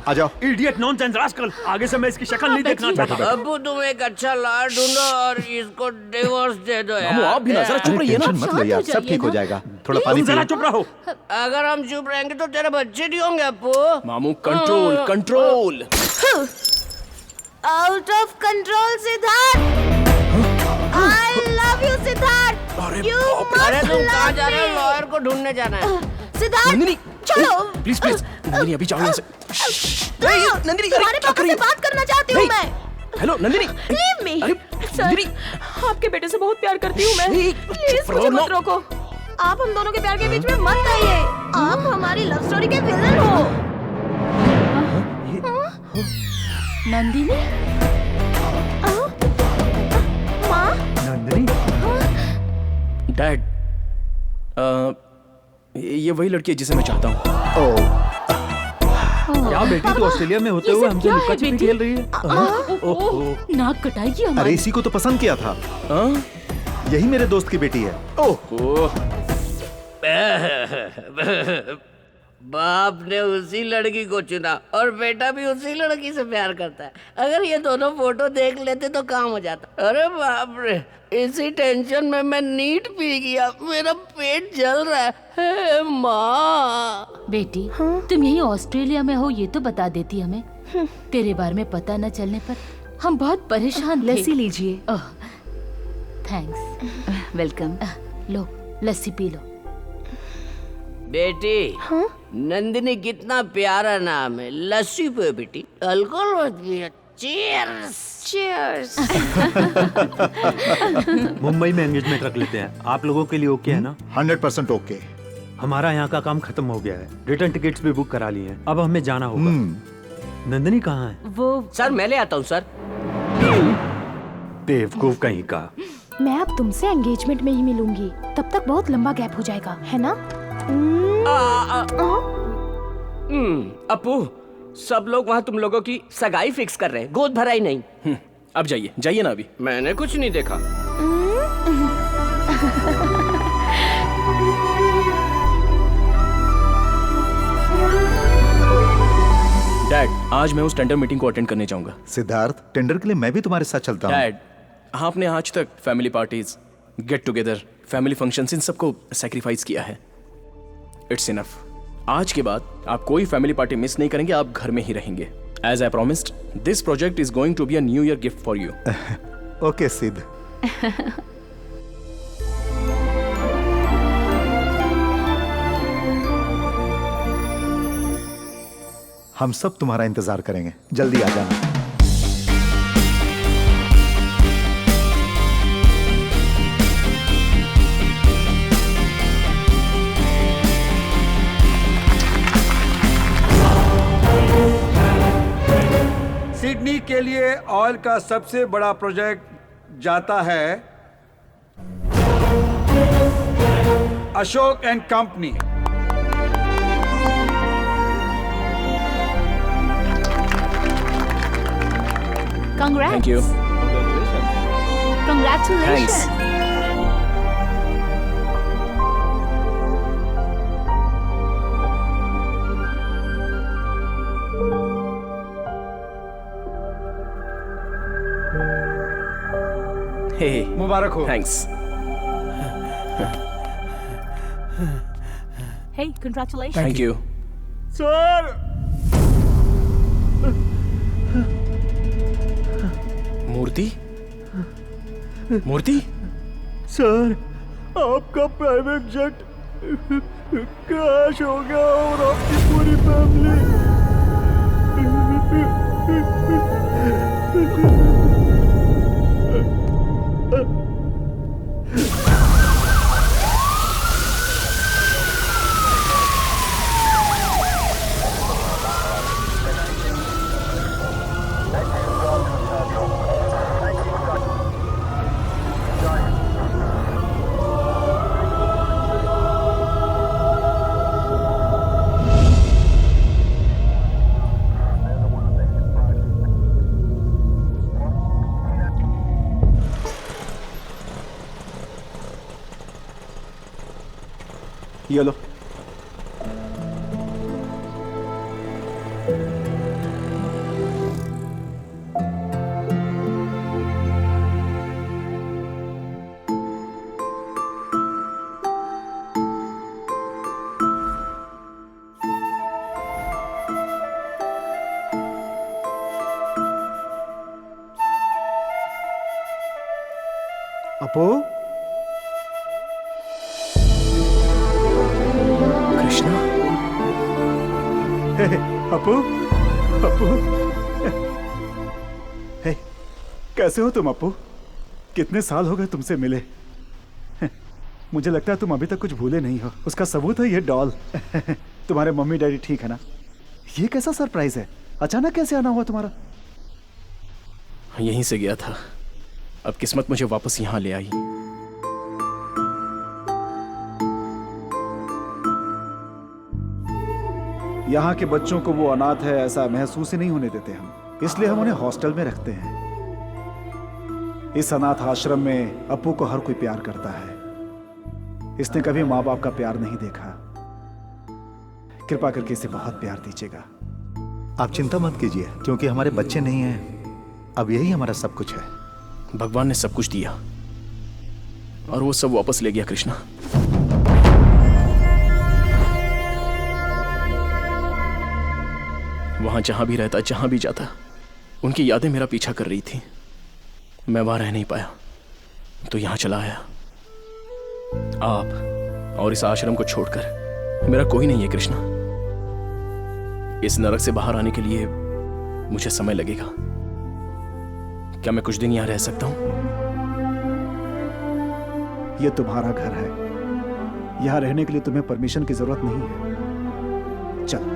आ जाओ। इडियट, नॉनसेंस, रास्कल, आगे से मैं इसकी शक्ल नहीं देखना चाहता। अप्पू, तुम एक अच्छा लाड़ ढूंढो और इसको डिवोर्स दे दो यार। आप भी ना जरा चुप रहिए ना। मत लो यार, सब ठीक हो जाएगा। थोड़ा पानी जरा पियो। चुप रहो। अगर हम चुप रहेंगे तो तेरे बच्चे नहीं होंगे अप्पू। मामू, control control. Out of control Siddharth. I love you Siddharth. अरे तुम कहाँ जा रहे हो? लॉयर को ढूंढने जाना है। सिद्धार्थ, चलो। प्लीज प्लीज, नंदिनी अभी जाओ यहाँ से। नंदिनी, तुम्हारे पापा से बात करना चाहती हूँ मैं। Hello Nandini. Leave me. Nandini, आपके बेटे से बहुत प्यार करती हूँ मैं। प्लीज मुझे मत रोको। आप हम दोनों के प्यार के बीच में मत आइए। आप हमारी लव स्टोरी के विलन हो। नंदिनी, माँ, नंदिनी, डैड, ये वही लड़की है जिसे मैं चाहता हूँ। क्या बेटी तो ऑस्ट्रेलिया में होते हुए हमसे लुका छिपी खेल रही है? ओह, नाक कटाएगी हमारी। अरे इसी को तो पसंद किया था। यही मेरे दोस्त की बेटी है। बाप ने उसी लड़की को चुना और बेटा भी उसी लड़की से प्यार करता है। अगर ये दोनों फोटो देख लेते तो काम हो जाता। अरे बाप रे, इसी टेंशन में मैं नीट पी गया। मेरा पेट जल रहा है। हे माँ। बेटी, तुम यही ऑस्ट्रेलिया में हो ये तो बता देती हमें। तेरे बारे में पता न चलने पर हम बहुत परेशान थे। लस्सी लीजिए। थैंक्स। वेलकम। लो लस्सी पी लो। बेटी, नंदिनी कितना प्यारा नाम है। लस्सी पे बेटी, अल्कोहल मत पियो। चीयर्स। चीयर्स। मुंबई में एंगेजमेंट रख लेते हैं। आप लोगों के लिए ओके है ना? 100% ओके। हमारा यहाँ का काम खत्म हो गया है। रिटर्न टिकट्स भी बुक करा लिए हैं। अब हमें जाना होगा। नंदिनी कहाँ है? वो सर मैं ले आता हूँ सर। बेवकूफ कहीं का। मैं अब तुमसे एंगेजमेंट में ही मिलूंगी। तब तक बहुत लंबा गैप हो जाएगा, है ना? अपू, सब लोग वहाँ तुम लोगों की सगाई फिक्स कर रहे हैं, गोद भराई नहीं। अब जाइए, जाइए ना अभी। मैंने कुछ नहीं देखा। डैड, आज मैं उस टेंडर मीटिंग को अटेंड करने जाऊंगा। सिद्धार्थ, टेंडर के लिए मैं भी तुम्हारे साथ चलता हूँ। डैड, आपने आज तक family parties, get together, family functions, इन सबको सैक्रिफाइस किया है। It's enough. आज के बाद आप कोई फैमिली पार्टी मिस नहीं करेंगे। आप घर में ही रहेंगे। As I promised, this project is going to be a new year gift for you. Okay Siddh. हम सब तुम्हारा इंतजार करेंगे। जल्दी आ जाना। सिडनी के लिए ऑयल का सबसे बड़ा प्रोजेक्ट जाता है Ashok and company. Congrats. Thank you. Congratulations. Thanks. Hey मुबारक हो। Thanks. Hey, congratulations. Thank you. Sir, Murthy, Murthy, sir, आपका प्राइवेट जेट क्रैश हो गया और आपकी पूरी फैमिली। ये लो। अपू, कृष्णा, अपू, अपू, हे, कैसे हो तुम अपू? कितने साल हो गए तुमसे मिले? मुझे लगता है तुम अभी तक कुछ भूले नहीं हो। उसका सबूत है ये डॉल। तुम्हारे मम्मी डैडी ठीक है ना? ये कैसा सरप्राइज है? अचानक कैसे आना हुआ तुम्हारा? यहीं से गया था, अब किस्मत मुझे वापस यहाँ ले आई। यहाँ के बच्चों को वो अनाथ है ऐसा महसूस ही नहीं होने देते हम, इसलिए हम उन्हें हॉस्टल में रखते हैं। इस अनाथ आश्रम में अपू को हर कोई प्यार करता है। इसने कभी माँ बाप का प्यार नहीं देखा। कृपा करके इसे बहुत प्यार दीजिएगा। आप चिंता मत कीजिए, क्योंकि हमारे बच्चे नहीं हैं, अब यही हमारा सब कुछ है। भगवान ने सब कुछ दिया और वो सब वापस ले गया कृष्णा। वहां जहां भी रहता, जहां भी जाता, उनकी यादें मेरा पीछा कर रही थी। मैं वहां रह नहीं पाया तो यहां चला आया। आप और इस आश्रम को छोड़कर मेरा कोई नहीं है कृष्णा। इस नरक से बाहर आने के लिए मुझे समय लगेगा। क्या मैं कुछ दिन यहां रह सकता हूं? यह तुम्हारा घर है, यहां रहने के लिए तुम्हें परमिशन की जरूरत नहीं है। चल।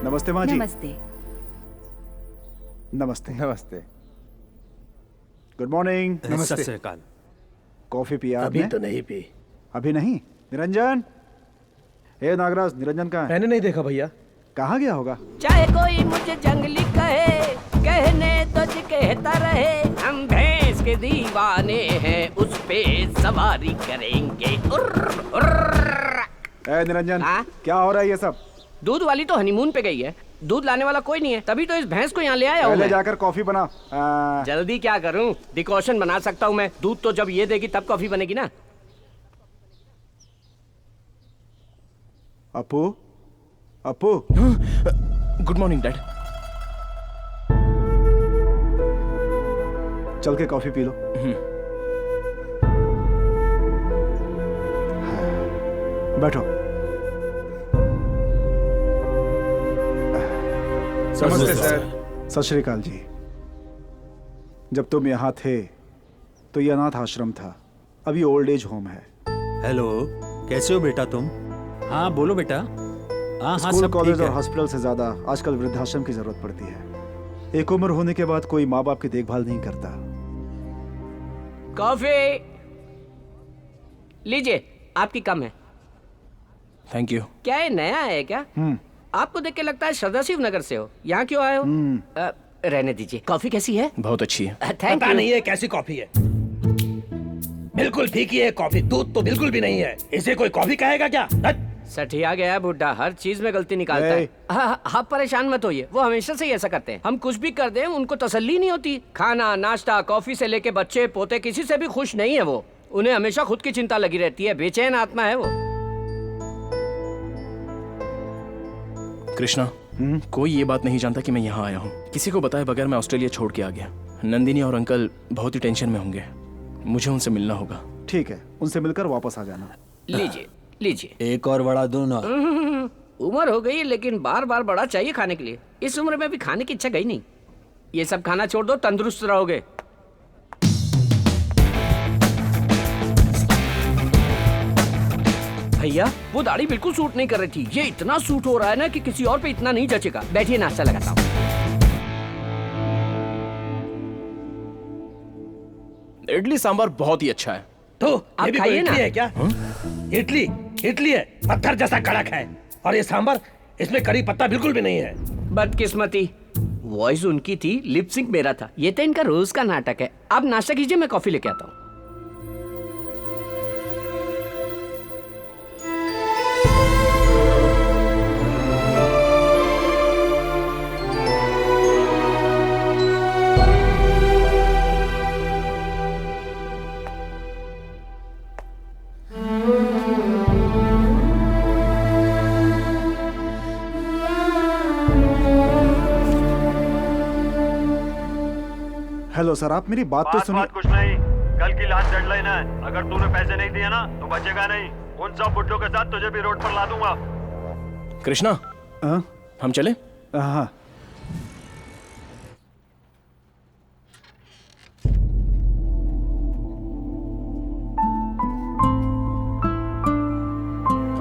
नमस्ते माँ जी। नमस्ते। नमस्ते। नमस्ते। Good morning. नमस्ते। सत श्रीकाल। कॉफी पिया अभी आपने? तो नहीं पी। अभी नहीं? निरंजन, हे नागराज, निरंजन कहाँ है? मैंने नहीं देखा भैया। कहाँ गया होगा? चाहे कोई मुझे जंगली कहे, कहने तो कहता रहे, हम भैंस के दीवाने हैं, उस पे सवारी करेंगे। निरंजन, क्या हो रहा है ये सब? दूध वाली तो हनीमून पे गई है, दूध लाने वाला कोई नहीं है, तभी तो इस भैंस को यहाँ ले आया हूँ। पहले जाकर कॉफी बना। जल्दी क्या करूँ, डिकॉशन बना सकता हूँ मैं। दूध तो जब ये देगी तब कॉफी बनेगी ना। Apu, Apu. Good morning dad. चल के कॉफी पी लो। बैठो। नमस्ते सर। सत श्री अकाल जी। जब तुम यहाँ थे तो ये अनाथ आश्रम था, अभी ओल्ड एज होम है। हेलो, कैसे हो बेटा तुम? हाँ बोलो बेटा। हाँ स्कूल, सब कॉलेज ठीक और है। हॉस्पिटल से ज्यादा आजकल वृद्धाश्रम की जरूरत पड़ती है। एक उम्र होने के बाद कोई माँ बाप की देखभाल नहीं करता। कॉफी लीजिए, आपकी कम है। Thank you. क्या ये नया है क्या? आपको देख के लगता है श्रद्धा शिव नगर से हो। यहाँ क्यों आए हो? रहने दीजिए। कॉफी कैसी है? बहुत अच्छी है। थैंक पता यू। नहीं है कैसी कॉफी है। बिल्कुल फीकी है कॉफी, दूध तो बिल्कुल भी नहीं है। इसे कोई कॉफी कहेगा क्या? सठिया गया बुड्ढा, हर चीज में गलती निकालता है। आप परेशान मत होइए, वो हमेशा से ही ऐसा करते हैं। हम कुछ भी कर दें उनको तसल्ली नहीं होती। खाना, नाश्ता, कॉफी से लेके बच्चे पोते, किसी से भी खुश नहीं है वो। उन्हें हमेशा खुद की चिंता लगी रहती है। बेचैन आत्मा है वो। कृष्णा, कोई ये बात नहीं जानता कि मैं यहाँ आया हूँ। किसी को बताए बगैर मैं ऑस्ट्रेलिया छोड़ के आ गया। नंदिनी और अंकल बहुत ही टेंशन में होंगे। मुझे उनसे मिलना होगा। ठीक है, उनसे मिलकर वापस आ जाना। लीजिए लीजिए। एक और बड़ा दो ना। उम्र हो गई लेकिन बार बार बड़ा चाहिए खाने के लिए। इस उम्र में भी खाने की इच्छा गई नहीं। ये सब खाना छोड़ दो, तंदुरुस्त रहोगे। भैया वो दाढ़ी बिल्कुल सूट नहीं कर रही थी। ये इतना सूट हो रहा है ना कि किसी और पे इतना नहीं जचेगा। बैठिए, नाश्ता लगाता हूँ। इडली सांभर बहुत ही अच्छा है। तो आप ये भी खाइए कोई इडली ना। है क्या? इडली इडली है, पत्थर जैसा कड़क है। और ये सांभर, इसमें करी पत्ता बिल्कुल भी नहीं है। बदकिस्मती, वॉइस उनकी थी, लिप सिंक मेरा था। ये तो इनका रोज का नाटक है। आप नाश्ता कीजिए, मैं कॉफी लेके आता हूँ। हेलो सर, आप मेरी बात तो सुनिए। कुछ नहीं, कल की लास्ट डेडलाइन है। अगर तूने पैसे नहीं दिए ना तो बचेगा नहीं। उन सब बुड्ढों के साथ तुझे भी रोड पर ला दूंगा। कृष्णा, हम चले? हाँ।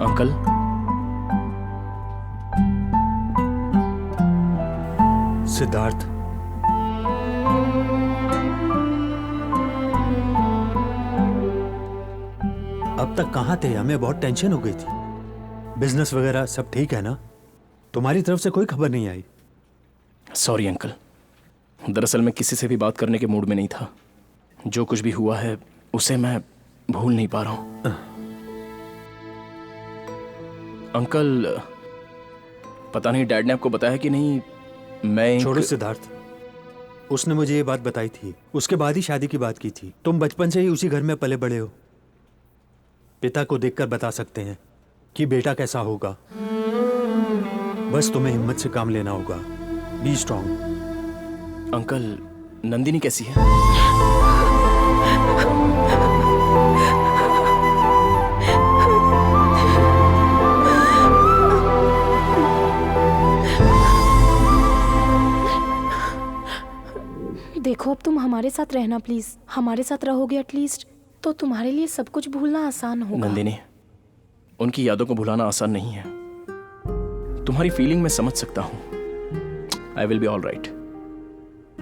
अंकल, सिद्धार्थ, अब तक कहाँ थे? हमें बहुत टेंशन हो गई थी। बिजनेस वगैरह सब ठीक है ना? तुम्हारी तरफ से कोई खबर नहीं आई? सॉरी अंकल, दरअसल मैं किसी से भी बात करने के मूड में नहीं था। जो कुछ भी हुआ है उसे मैं भूल नहीं पा रहा हूं। अंकल, पता नहीं डैड ने आपको बताया कि नहीं, मैं छोड़ो सिद्धार्थ, उसने मुझे ये बात बताई थी। उसके बाद ही शादी की बात की थी। तुम बचपन से ही उसी घर में पले बड़े हो। पिता को देखकर बता सकते हैं कि बेटा कैसा होगा। बस तुम्हें हिम्मत से काम लेना होगा। B strong. अंकल, नंदिनी कैसी है? देखो, अब तुम हमारे साथ रहना प्लीज। हमारे साथ रहोगे एटलीस्ट तो तुम्हारे लिए सब कुछ भूलना आसान होगा। नंदिनी, उनकी यादों को भुलाना आसान नहीं है। तुम्हारी फीलिंग मैं समझ सकता हूं। I will be all right.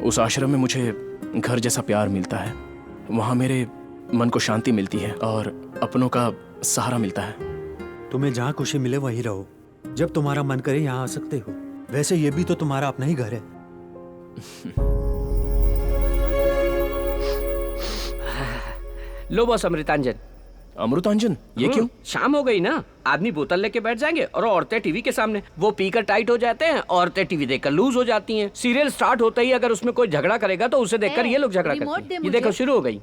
उस आश्रम में मुझे घर जैसा प्यार मिलता है। वहां मेरे मन को शांति मिलती है और अपनों का सहारा मिलता है। तुम्हें जहाँ खुशी मिले वहीं रहो। जब तुम्हारा मन करे यहाँ आ सकते हो। वैसे ये भी तो तुम्हारा अपना ही घर है। लो बॉस, अमृतांजन। अमृतांजन? ये क्यों? शाम हो गई ना, आदमी बोतल लेके बैठ जाएंगे और औरतें टीवी के सामने। वो पीकर टाइट हो जाते हैं, औरतें टीवी देखकर लूज हो जाती हैं। सीरियल स्टार्ट होते ही अगर उसमें कोई झगड़ा करेगा तो उसे देखकर ये लोग झगड़ा करते हैं। ये देखो, शुरू हो गई।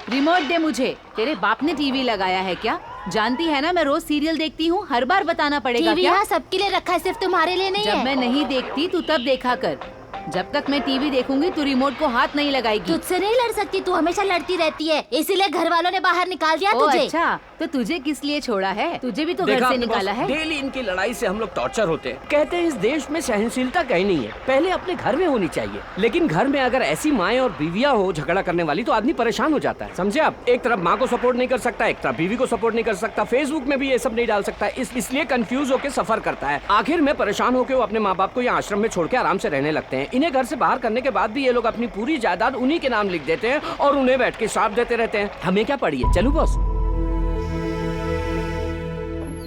रिमोट दे मुझे। तेरे बाप ने टीवी लगाया है क्या? जानती है ना मैं रोज सीरियल देखती हूँ। हर बार बताना पड़ेगा टीवी क्या? यहाँ सबके लिए रखा है, सिर्फ तुम्हारे लिए नहीं है। जब मैं नहीं देखती तू तब देखा कर। जब तक मैं टीवी देखूंगी तू रिमोट को हाथ नहीं लगाएगी। तुझसे नहीं लड़ सकती, तू हमेशा लड़ती रहती है। इसीलिए घर वालों ने बाहर निकाल दिया तुझे। अच्छा, तो तुझे किस लिए छोड़ा है? तुझे भी तो घर से निकाला है। डेली इनकी लड़ाई से हम लोग टॉर्चर होते हैं। कहते हैं इस देश में सहनशीलता कहीं नहीं है। पहले अपने घर में होनी चाहिए, लेकिन घर में अगर ऐसी माएं और बीवियां हो झगड़ा करने वाली तो आदमी परेशान हो जाता है। समझे आप? एक तरफ माँ को सपोर्ट नहीं कर सकता, एक तरफ बीवी को सपोर्ट नहीं कर सकता, फेसबुक में भी ये सब नहीं डाल सकता। इसलिए कंफ्यूज होकर सफर करता है। आखिर में परेशान होकर वो अपने माँ बाप को यहाँ आश्रम में छोड़ के आराम से रहने लगते हैं। इन्हें घर से बाहर करने के बाद भी ये लोग अपनी पूरी जायदाद उन्हीं के नाम लिख देते हैं और उन्हें बैठ के श्राप देते रहते हैं। हमें क्या पड़ी है? चलूं boss?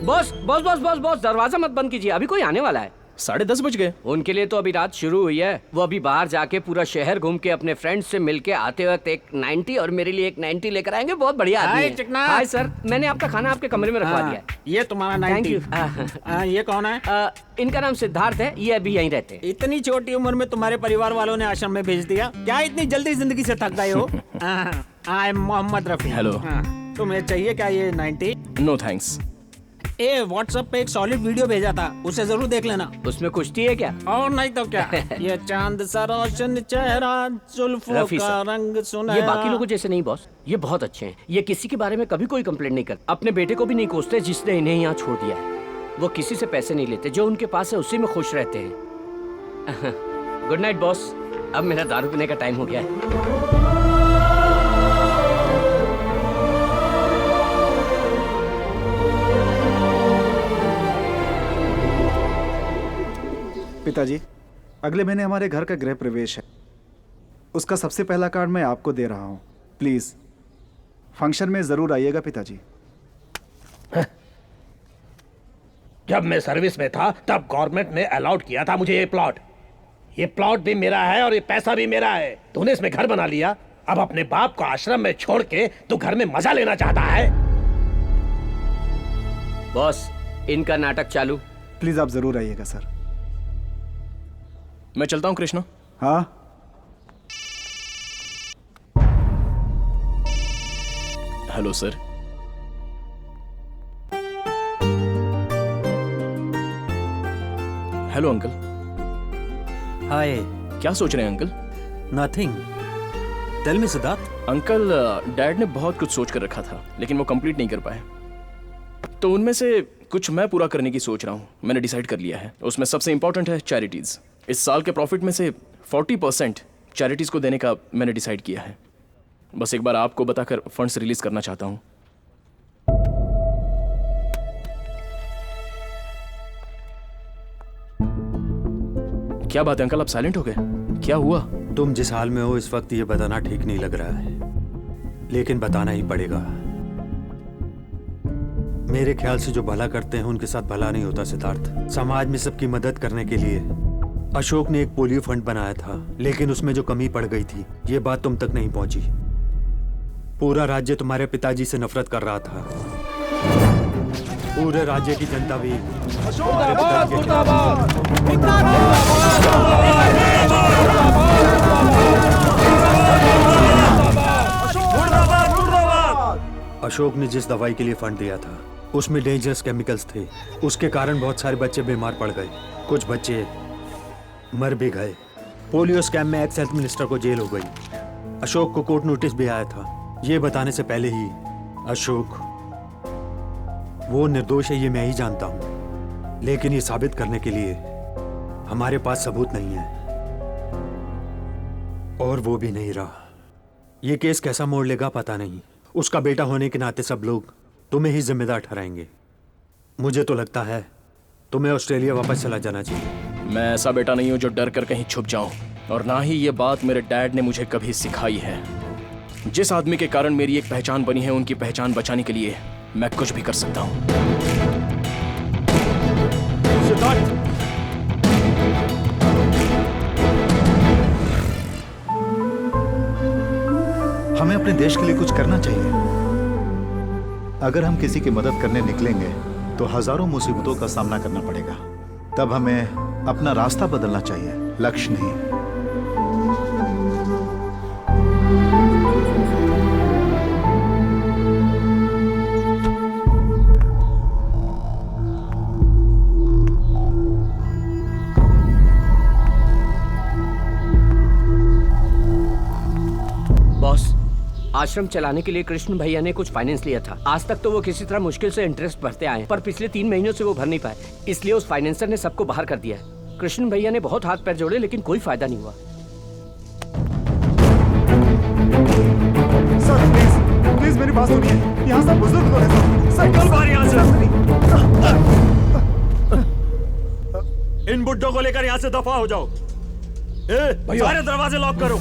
Boss boss boss boss boss, दरवाजा मत बंद कीजिए, अभी कोई आने वाला है। 10:30 बज गए। उनके लिए तो अभी रात शुरू हुई है। वो अभी बाहर जाके पूरा शहर घूम के अपने फ्रेंड्स से मिलके आते वक्त एक 90 और मेरे लिए एक 90 लेकर आएंगे। बहुत बढ़िया आदमी है। चिकना। हाय सर, मैंने आपका खाना आपके कमरे में रखवा दिया है। ये तुम्हारा 90। Thank you. ये कौन है? इनका नाम सिद्धार्थ है, ये अभी यहीं रहते हैं। इतनी छोटी उम्र में तुम्हारे परिवार वालों ने आश्रम में भेज दिया? क्या इतनी जल्दी जिंदगी से थक गए हो? I am Mohammed Rafi. Hello. तुम्हें चाहिए क्या ये 90? No thanks. ए व्हाट्सएप पे एक सॉलिड वीडियो भेजा था, उसे जरूर देख लेना। उसमें कुश्ती है क्या? और नहीं तो क्या। ये चांद सा रोशन चेहरा, जुल्फों का रंग सुनहरा। ये बाकी लोगों जैसे नहीं बॉस, ये बहुत अच्छे हैं। ये किसी के बारे में कभी कोई कंप्लेंट नहीं करते। अपने बेटे को भी नहीं कोसते जिसने इन्हें यहाँ छोड़ दिया है। वो किसी से पैसे नहीं लेते, जो उनके पास है उसी में खुश रहते हैं। गुड नाइट बॉस, अब मेरा दारू पीने का टाइम हो गया है। पिताजी, अगले महीने हमारे घर का गृह प्रवेश है। उसका सबसे पहला कार्ड मैं आपको दे रहा हूँ। प्लीज फंक्शन में जरूर आइएगा पिताजी। जब मैं सर्विस में था तब गवर्नमेंट ने अलाउड किया था मुझे ये प्लॉट। ये प्लॉट भी मेरा है और ये पैसा भी मेरा है। तूने इसमें घर बना लिया, अब अपने बाप को आश्रम में छोड़ के तू घर में मजा लेना चाहता है। बॉस, इनका नाटक चालू। प्लीज आप जरूर आइएगा सर। मैं चलता हूं कृष्णा। हाँ, hello sir. Hello uncle. Hi. क्या सोच रहे हैं uncle? Nothing. Tell me Siddharth. Uncle, dad ने बहुत कुछ सोच कर रखा था लेकिन वो कंप्लीट नहीं कर पाए, तो उनमें से कुछ मैं पूरा करने की सोच रहा हूँ। मैंने डिसाइड कर लिया है। उसमें सबसे इंपॉर्टेंट है चैरिटीज। इस साल के प्रॉफिट में से 40% चैरिटीज को देने का मैंने डिसाइड किया है। बस एक बार आपको बताकर फंड्स रिलीज करना चाहता हूँ। क्या बात है अंकल, आप साइलेंट हो गए? क्या हुआ? तुम जिस हाल में हो इस वक्त ये बताना ठीक नहीं लग रहा है, लेकिन बताना ही पड़ेगा। मेरे ख्याल से जो भला करते हैं उनके साथ भला नहीं होता सिद्धार्थ। समाज में सबकी मदद करने के लिए अशोक ने एक पोलियो फंड बनाया था, लेकिन उसमें जो कमी पड़ गई थी ये बात तुम तक नहीं पहुंची। पूरा राज्य तुम्हारे पिताजी से नफरत कर रहा था। पूरे राज्य की जनता भी अशोक ने जिस दवाई के लिए फंड दिया था उसमें डेंजरस केमिकल्स थे। उसके कारण बहुत सारे बच्चे बीमार पड़ गए, कुछ बच्चे मर भी गए। पोलियो स्कैम में एक्स हेल्थ मिनिस्टर को जेल हो गई। अशोक को कोर्ट नोटिस भी आया था। ये बताने से पहले ही अशोक वो निर्दोष है ये मैं ही जानता हूं, लेकिन ये साबित करने के लिए हमारे पास सबूत नहीं है, और वो भी नहीं रहा। ये केस कैसा मोड़ लेगा पता नहीं। उसका बेटा होने के नाते सब लोग तुम्हें ही जिम्मेदार ठहराएंगे। मुझे तो लगता है तुम्हें ऑस्ट्रेलिया वापस चला जाना चाहिए। मैं ऐसा बेटा नहीं हूं जो डर कर कहीं छुप जाऊं, और ना ही ये बात मेरे डैड ने मुझे कभी सिखाई है। जिस आदमी के कारण मेरी एक पहचान बनी है, उनकी पहचान बचाने के लिए मैं कुछ भी कर सकता हूं। हमें अपने देश के लिए कुछ करना चाहिए। अगर हम किसी की मदद करने निकलेंगे तो हजारों मुसीबतों का सामना करना पड़ेगा। तब हमें अपना रास्ता बदलना चाहिए, लक्ष्य नहीं। बॉस, आश्रम चलाने के लिए कृष्ण भैया ने कुछ फाइनेंस लिया था। आज तक तो वो किसी तरह मुश्किल से इंटरेस्ट भरते आए, पर पिछले 3 महीनों से वो भर नहीं पाए। इसलिए उस फाइनेंसर ने सबको बाहर कर दिया है। कृष्ण भैया ने बहुत हाथ पैर जोड़े लेकिन कोई फायदा नहीं हुआ। सर प्लीज प्लीज मेरी बात सुनिए। यहाँ सब बुजुर्ग लोग हैं सर। निकल बाहर यहाँ से। इन बुड्ढों को लेकर यहाँ से दफा हो जाओ। सारे दरवाजे लॉक करो।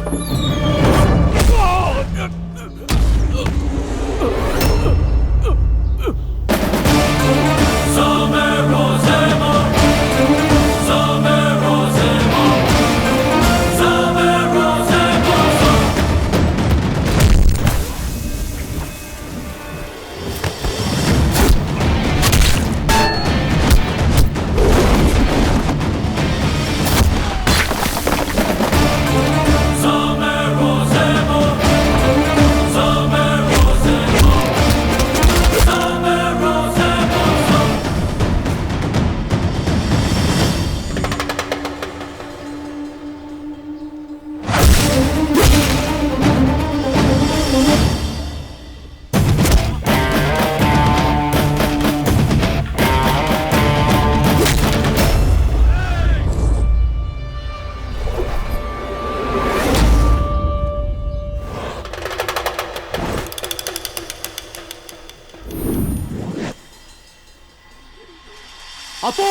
अपू!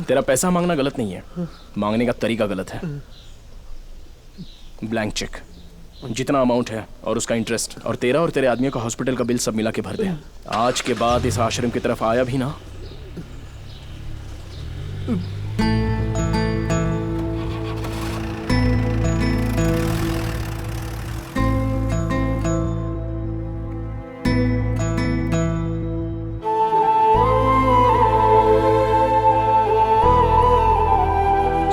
तेरा पैसा मांगना गलत नहीं है, मांगने का तरीका गलत है। ब्लैंक चेक, जितना अमाउंट है और उसका इंटरेस्ट और तेरा और तेरे आदमियों का हॉस्पिटल का बिल सब मिला के भर दे। आज के बाद इस आश्रम की तरफ आया भी ना।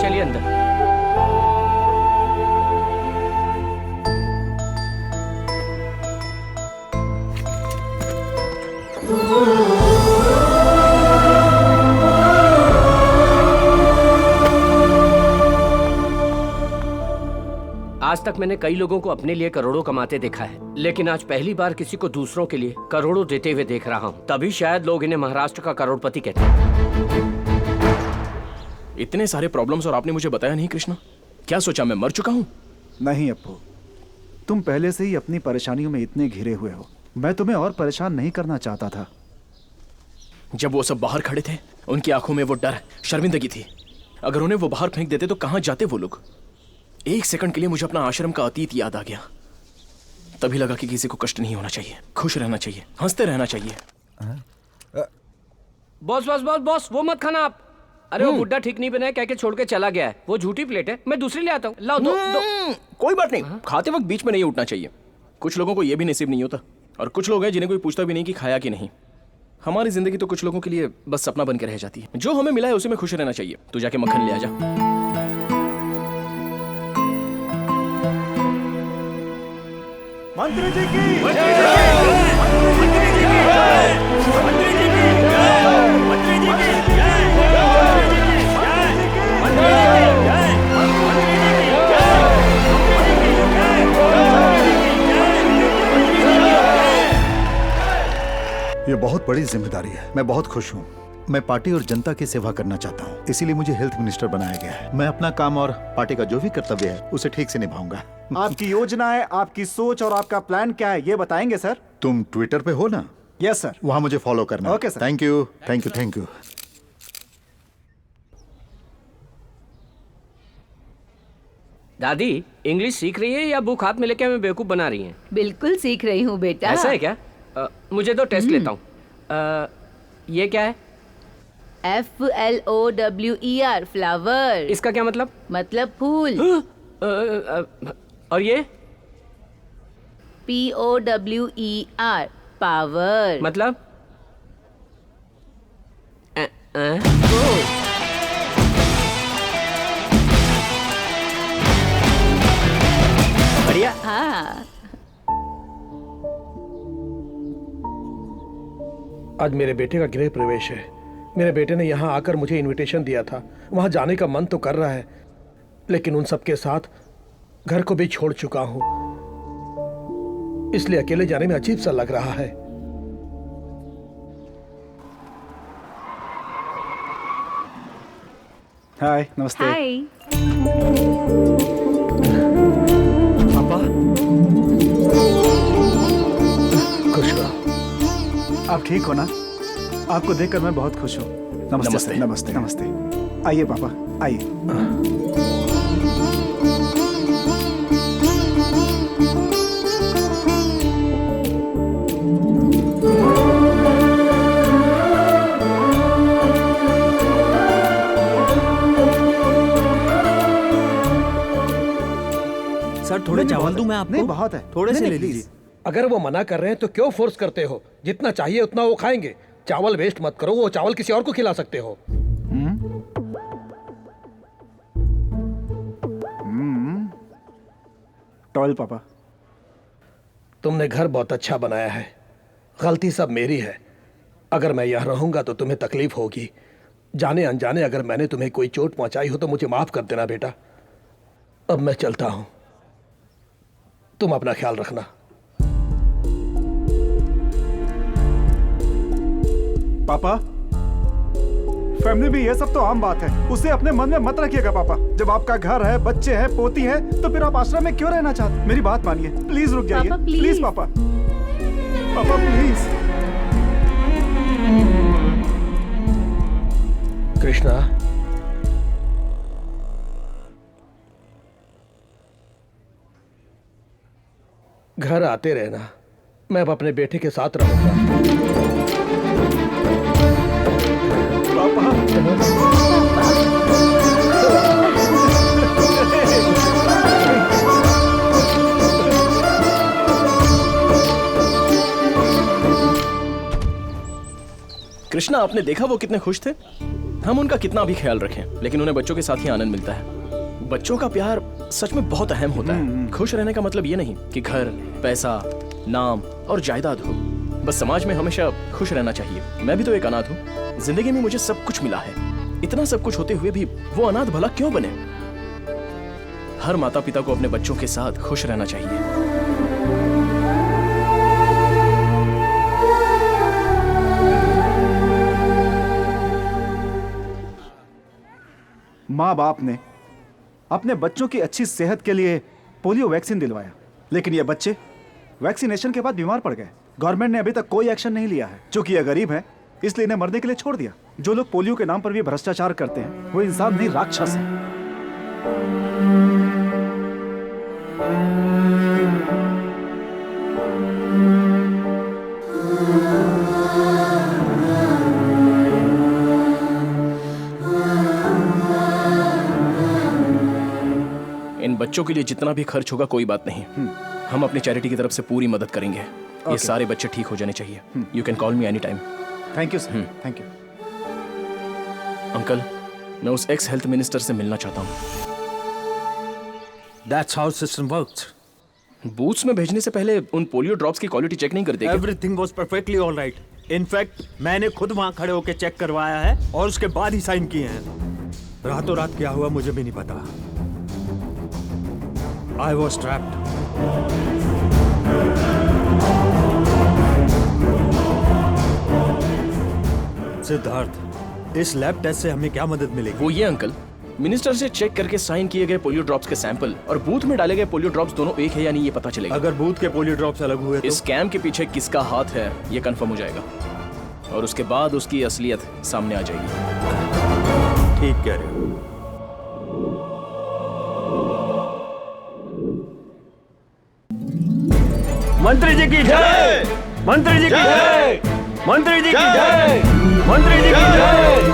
चलिए अंदर। आज तक मैंने कई लोगों को अपने लिए करोड़ों कमाते देखा है, लेकिन आज पहली बार किसी को दूसरों के लिए करोड़ों देते हुए देख रहा हूँ। तभी शायद लोग इन्हें महाराष्ट्र का करोड़पति कहते हैं। इतने सारे प्रॉब्लम्स और आपने मुझे बताया नहीं कृष्णा। क्या सोचा मैं मर चुका हूँ? नहीं अप्पू, तुम पहले से ही अपनी परेशानियों में इतने घिरे हुए हो। मैं तुम्हें और परेशान नहीं करना चाहता था। जब वो सब बाहर खड़े थे, उनकी आंखों में वो डर, शर्मिंदगी थी। अगर उन्हें वो बाहर फेंक देते तो कहां जाते वो लोग? एक सेकंड के लिए मुझे अपना आश्रम का अतीत याद आ गया। तभी लगा कि किसी को कष्ट नहीं होना चाहिए, खुश रहना चाहिए, हंसते रहना चाहिए। बॉस बॉस बॉस बॉस, वो मत खाना आप। अरे वो बुड्ढा ठीक नहीं बना है, कह के छोड़ के चला गया है। वो झूठी प्लेट है, मैं दूसरी ले आता हूँ। लाओ दो। कोई बात नहीं, खाते वक्त बीच में नहीं उठना चाहिए। कुछ लोगों को यह भी नसीब नहीं होता, और कुछ लोग हैं जिन्हें कोई पूछता भी नहीं कि खाया कि नहीं। हमारी जिंदगी तो कुछ लोगों के लिए बस सपना बन के रह जाती है। जो हमें मिला है उसी में खुश रहना चाहिए। तू जाके मक्खन ले आ जा। मंत्री जी की ये बहुत बड़ी जिम्मेदारी है। मैं बहुत खुश हूँ। मैं पार्टी और जनता की सेवा करना चाहता हूँ, इसीलिए मुझे हेल्थ मिनिस्टर बनाया गया है। मैं अपना काम और पार्टी का जो भी कर्तव्य है उसे ठीक से निभाऊंगा। आपकी योजना है, आपकी सोच और आपका प्लान क्या है, ये बताएंगे सर? तुम ट्विटर पे हो ना? Yes sir. वहां मुझे फॉलो करना। Okay sir. Thank you, thank you, thank you. दादी इंग्लिश सीख रही है या बुक हाथ में लेके हमें बेवकूफ बना रही है? बिल्कुल सीख रही हूँ बेटा। ऐसा है क्या? मुझे तो टेस्ट लेता हूँ। ये क्या है? FLOWER, flower. इसका क्या मतलब? मतलब फूल। और ये? POWER, power. मतलब? बढ़िया। हाँ। आज मेरे बेटे का गृह प्रवेश है। मेरे बेटे ने यहाँ आकर मुझे इनविटेशन दिया था। वहाँ जाने का मन तो कर रहा है, लेकिन उन सबके साथ घर को भी छोड़ चुका हूँ, इसलिए अकेले जाने में अजीब सा लग रहा है। हाय, नमस्ते। हाय। पापा, खुश रहो। आप ठीक हो ना? आपको देखकर मैं बहुत खुश हूँ। नमस्ते नमस्ते। नमस्ते नमस्ते। आइए पापा, आइए। सर थोड़े चावल दूं मैं आपको? नहीं, बहुत है। थोड़े से नहीं, ले नहीं, लीजिए। अगर वो मना कर रहे हैं तो क्यों फोर्स करते हो? जितना चाहिए उतना वो खाएंगे। चावल वेस्ट मत करो, वो चावल किसी और को खिला सकते हो। टॉयल पापा। तुमने घर बहुत अच्छा बनाया है, गलती सब मेरी है। अगर मैं यहाँ रहूंगा तो तुम्हें तकलीफ होगी। जाने अनजाने अगर मैंने तुम्हें कोई चोट पहुंचाई हो तो मुझे माफ कर देना बेटा। अब मैं चलता हूं, तुम अपना ख्याल रखना। पापा, फैमिली में ये सब तो आम बात है, उसे अपने मन में मत रखिएगा पापा। जब आपका घर है, बच्चे हैं, पोती है, तो फिर आप आश्रम में क्यों रहना चाहते? मेरी बात मानिए, प्लीज रुक जाइए। पापा, प्लीज पापा, पापा प्लीज। कृष्णा, घर आते रहना, मैं अब अपने बेटे के साथ रहूंगा। कृष्णा, आपने देखा वो कितने खुश थे? हम उनका कितना भी ख्याल रखें, लेकिन उन्हें बच्चों के साथ ही आनंद मिलता है। बच्चों का प्यार सच में बहुत अहम होता है। खुश रहने का मतलब ये नहीं कि घर, पैसा, नाम और जायदाद हो। बस समाज में हमेशा खुश रहना चाहिए। मैं भी तो एक अनाथ हूँ। जिंदगी में मुझे सब कुछ मिला है, इतना सब कुछ होते हुए भी वो अनाथ भला क्यों बने? हर माता पिता को अपने बच्चों के साथ खुश रहना चाहिए। माँ बाप ने अपने बच्चों की अच्छी सेहत के लिए पोलियो वैक्सीन दिलवाया, लेकिन ये बच्चे वैक्सीनेशन के बाद बीमार पड़ गए। गवर्नमेंट ने अभी तक कोई एक्शन नहीं लिया है। चूंकि ये गरीब है इसलिए इन्हें मरने के लिए छोड़ दिया। जो लोग पोलियो के नाम पर भी भ्रष्टाचार करते हैं वो इंसान नहीं, राक्षस है। इन बच्चों के लिए जितना भी खर्च होगा कोई बात नहीं, हम अपनी चैरिटी की तरफ से पूरी मदद करेंगे। ये सारे बच्चे ठीक हो जाने चाहिए। You can call me any time. Thank you sir, thank you. Uncle, मैं उस एक्स हेल्थ मिनिस्टर से मिलना चाहता हूँ। That's how system works. Booths में भेजने से पहले उन पोलियो ड्रॉप्स की क्वालिटी चेक नहीं करते? Everything was perfectly all right. In fact, मैंने खुद वहाँ खड़े होकर चेक करवाया है और उसके बाद ही साइन किए हैं। रातों रात क्या हुआ मुझे भी नहीं पता। I was trapped. सिद्धार्थ, इस लैब टेस्ट से हमें क्या मदद मिलेगी? वो ये अंकल, मिनिस्टर से चेक करके साइन किए गए पोलियो ड्रॉप्स के सैंपल और बूथ में डाले गए पोलियो ड्रॉप्स दोनों एक है या नहीं ये पता चलेगा। अगर बूथ के पोलियो ड्रॉप्स अलग हुए तो? इस स्कैम के पीछे किसका हाथ है ये कंफर्म हो जाएगा और उसके बाद उसकी असलियत सामने आ जाएगी। ठीक कह रहे हो। मंत्री जी की जय! मंत्री जी की जय! मंत्री जी की जय! मंत्री जी की जय!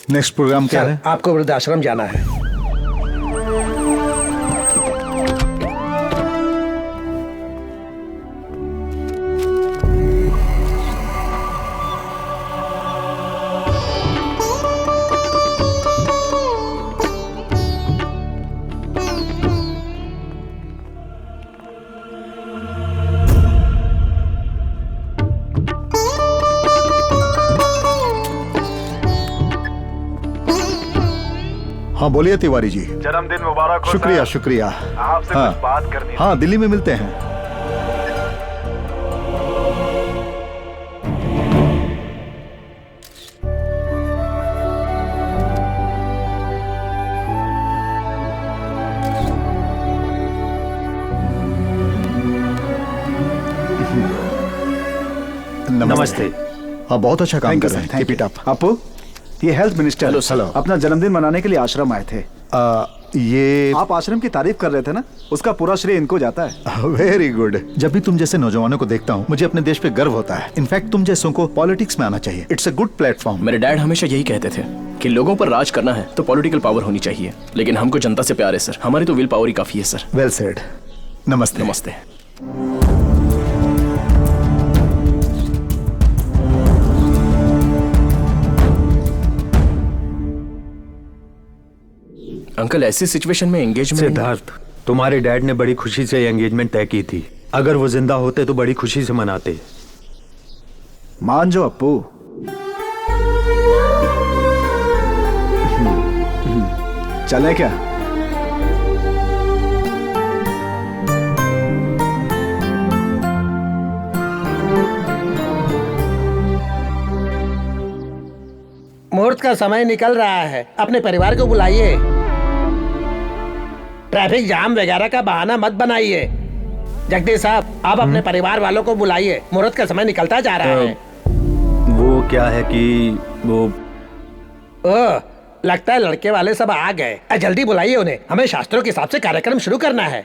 नेक्स्ट प्रोग्राम क्या है? आपको वृद्धाश्रम जाना है। हाँ बोलिए तिवारी जी। जन्मदिन मुबारक हो। शुक्रिया शुक्रिया। आपसे हाँ, कुछ बात करनी है। हाँ दिल्ली में मिलते हैं। नमस्ते। हाँ बहुत अच्छा काम कर रहे हैं। Keep it up. आपू, ये हेल्थ मिनिस्टर हेलो। अपना जन्मदिन मनाने के लिए आश्रम आए थे। ये आप आश्रम की तारीफ कर रहे थे ना, उसका पूरा श्रेय इनको जाता है। Very good. जब भी तुम जैसे नौजवानों को देखता हूँ मुझे अपने देश पे गर्व होता है। इनफैक्ट तुम जैसों को पॉलिटिक्स में आना चाहिए। It's a good platform. मेरे डैड हमेशा यही कहते थे कि लोगों पर राज करना है तो पॉलिटिकल पावर होनी चाहिए, लेकिन हमको जनता से प्यार है सर, हमारी तो विल पावर ही काफी है सर। Well said. नमस्ते। नमस्ते। अंकल ऐसी सिचुएशन में एंगेजमेंट। सिद्धार्थ, तुम्हारे डैड ने बड़ी खुशी से एंगेजमेंट तय की थी। अगर वो जिंदा होते तो बड़ी खुशी से मनाते। मान जो अप्पू। चले क्या? मुहूर्त का समय निकल रहा है, अपने परिवार को बुलाइए। ट्रैफिक जाम वगैरह का बहाना मत बनाइए। जगदीश साहब, आप अपने परिवार वालों को बुलाइए, मुहूर्त का समय निकलता जा रहा है। वो क्या है कि वो लगता है लड़के वाले सब आ गए। जल्दी बुलाइए उन्हें, हमें शास्त्रों के हिसाब से कार्यक्रम शुरू करना है।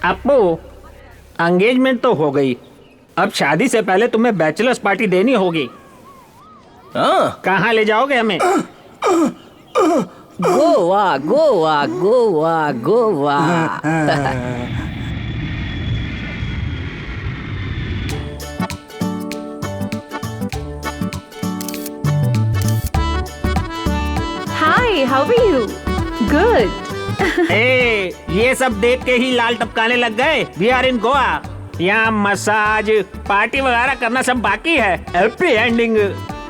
अप्पू, एंगेजमेंट तो हो गई, अब शादी से पहले तुम्हें बैचलर्स पार्टी देनी होगी। कहाँ ले जाओगे हमें? Goa Goa Goa Goa. Hi, how are you? Good. ए, ये सब देख के ही लाल टपकाने लग गए। We are in Goa. यहाँ मसाज पार्टी वगैरह करना सब बाकी है। Happy ending.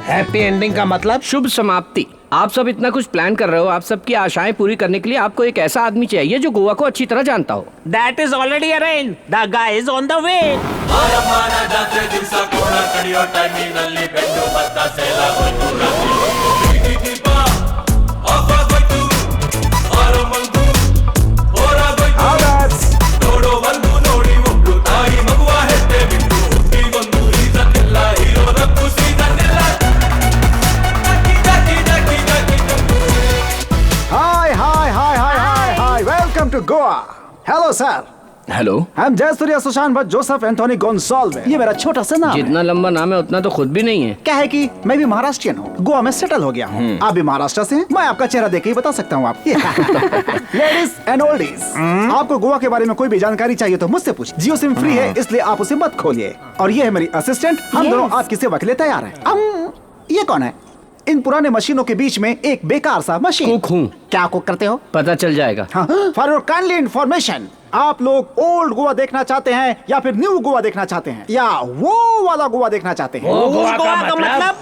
हैप्पी एंडिंग का मतलब शुभ समाप्ति। आप सब इतना कुछ प्लान कर रहे हो, आप सबकी आशाएं पूरी करने के लिए आपको एक ऐसा आदमी चाहिए जो गोवा को अच्छी तरह जानता हो। That is already arranged. The guy is on the way. Welcome to Goa. Hello sir. Hello. I'm Jayasuriya Sushant Bhatt Joseph Anthony Gonsalves. ये मेरा छोटा सा नाम है। जितना लंबा नाम है उतना तो खुद भी नहीं है। क्या है कि मैं भी महाराष्ट्रियन हूँ, गोवा में सेटल हो गया हूँ। आप भी महाराष्ट्र से हैं? मैं आपका चेहरा देख के ही बता सकता हूँ। आप लेडीज एंड ओल्डीज, आपको गोवा के बारे में कोई भी जानकारी चाहिए तो मुझसे पूछिए। जियो सिम फ्री है, इसलिए आप उसे मत खोलिए। और ये है मेरी असिस्टेंट, हम दोनों आपकी सेवा के लिए तैयार हैं। ये कौन है? इन पुराने मशीनों के बीच में एक बेकार सा मशीन। कुक हूँ। क्या कुक करते हो? पता चल जाएगा। फॉर योर काइंडली इन्फॉर्मेशन, आप लोग ओल्ड गोवा देखना चाहते हैं या फिर न्यू गोवा देखना चाहते हैं या वो वाला गोवा देखना चाहते हैं? वो गोवा का मतलब?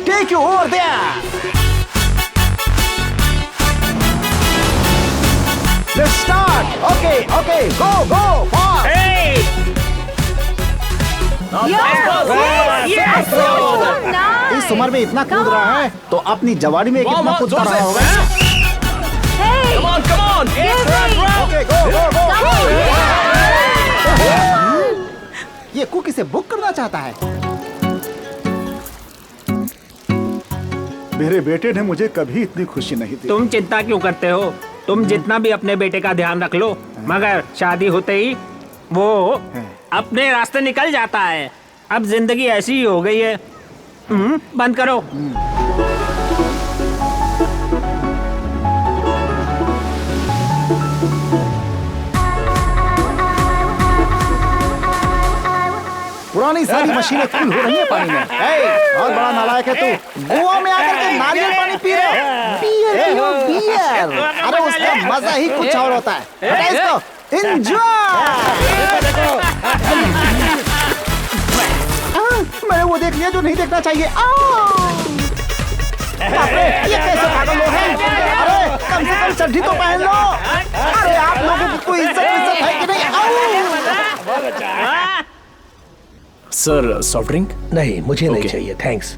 Take you over there. Let's start. Okay, go fast. इस उम्र में इतना कूद रहा है तो अपनी जवानी में कितना कूदता रहा होगा। Come on! Okay, go! ये कुकी से बुक करना चाहता है। मेरे बेटे ने मुझे कभी इतनी खुशी नहीं दी। तुम चिंता क्यों करते हो? तुम जितना भी अपने बेटे का ध्यान रख लो, मगर शादी होते ही वो अपने रास्ते निकल जाता है। अब जिंदगी ऐसी ही हो गई है। बंद करो। पुरानी सारी मशीनें फुल हो रही है पानी में। बहुत बड़ा नालायक है तू। गोवा में आकर के नारियल पानी पी रहे हो। बियर। अरे उसका मजा ही कुछ और होता है। हटा इसको। एंजॉय। मैंने वो देख लिया जो नहीं देखना चाहिए। ये कैसे पागल लोग हैं? अरे कम से कम चड्ढी तो पहन लो। अरे आप लोगों की कोई इज्जत है कि नहीं? Sir soft drink? नहीं, मुझे नहीं चाहिए, thanks.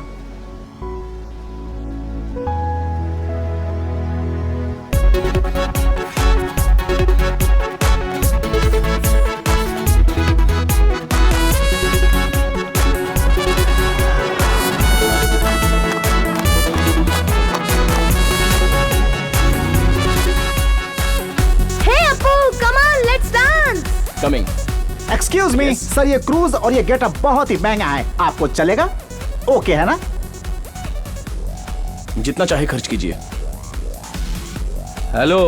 Coming. Excuse me sir, ये क्रूज और ये गेटअप बहुत ही महंगा है, आपको चलेगा? ओके है ना? जितना चाहे खर्च कीजिए। हेलो,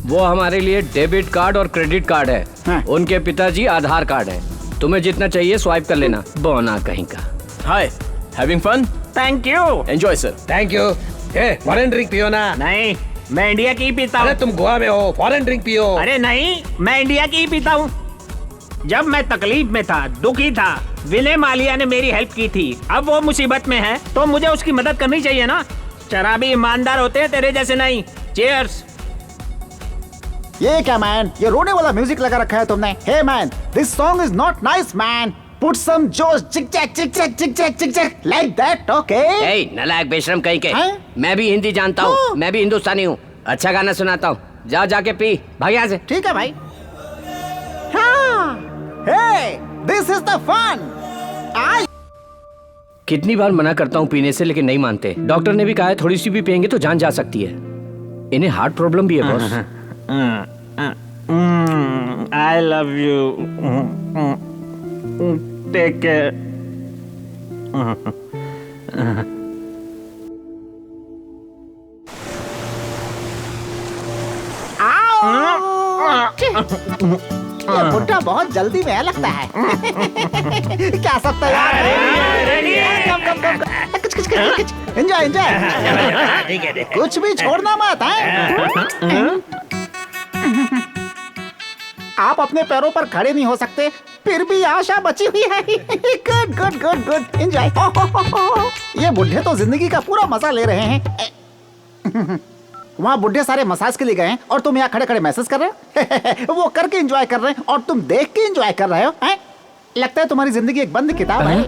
वो हमारे लिए डेबिट कार्ड और क्रेडिट कार्ड है। हाँ। उनके पिताजी आधार कार्ड है। तुम्हें जितना चाहिए स्वाइप कर लेना। बोना कहीं का। Hi, having fun? Thank you. Enjoy sir. Thank you. Foreign drink पियो ना। नहीं, मैं इंडिया की ही पीता हूँ। अरे तुम गोवा में हो, फॉरेन ड्रिंक पियो। अरे नहीं, मैं इंडिया की ही पीता हूँ। जब मैं तकलीफ में था, दुखी था, विनय मालिया ने मेरी हेल्प की थी। अब वो मुसीबत में है तो मुझे उसकी मदद करनी चाहिए ना। शराबी ईमानदार होते हैं, तेरे जैसे नहीं। चीयर्स। ये क्या मैन, ये रोने वाला म्यूजिक लगा रखा है तुमने। Hey man, this song is not nice man. Put some जोश, चिक चैक चिक चैक चिक चैक चिक चैक लाइक दैट। ओके? ए नालायक बेशरम कहीं के। मैं भी हिंदी जानता हूँ, मैं भी हिंदुस्तानी हूँ। अच्छा गाना सुनाता हूँ, जा जाके पी, भाग यहाँ से। ठीक है भाई। Hey, this is the fun. कितनी बार मना करता हूँ पीने से, लेकिन नहीं मानते। डॉक्टर ने भी कहा है थोड़ी सी भी पियेंगे तो जान जा सकती है। इन्हें हार्ट प्रॉब्लम भी है boss. I love you. Take care. ये बुड्ढा बहुत जल्दी में लगता है। क्या सब तैयार है? Enjoy enjoy. कुछ भी छोड़ना मत है। आप अपने पैरों पर खड़े नहीं हो सकते, फिर भी आशा बची हुई है। Good good good good, enjoy. ये बुड्ढे तो जिंदगी का पूरा मजा ले रहे हैं। वहाँ बुढ़े सारे मसाज के लिए गए हैं और तुम यहाँ खड़े खड़े मैसेज कर रहे हो। वो करके एंजॉय कर रहे हैं और तुम देख के एंजॉय कर रहे हो। लगता है तुम्हारी जिंदगी एक बंद किताब है।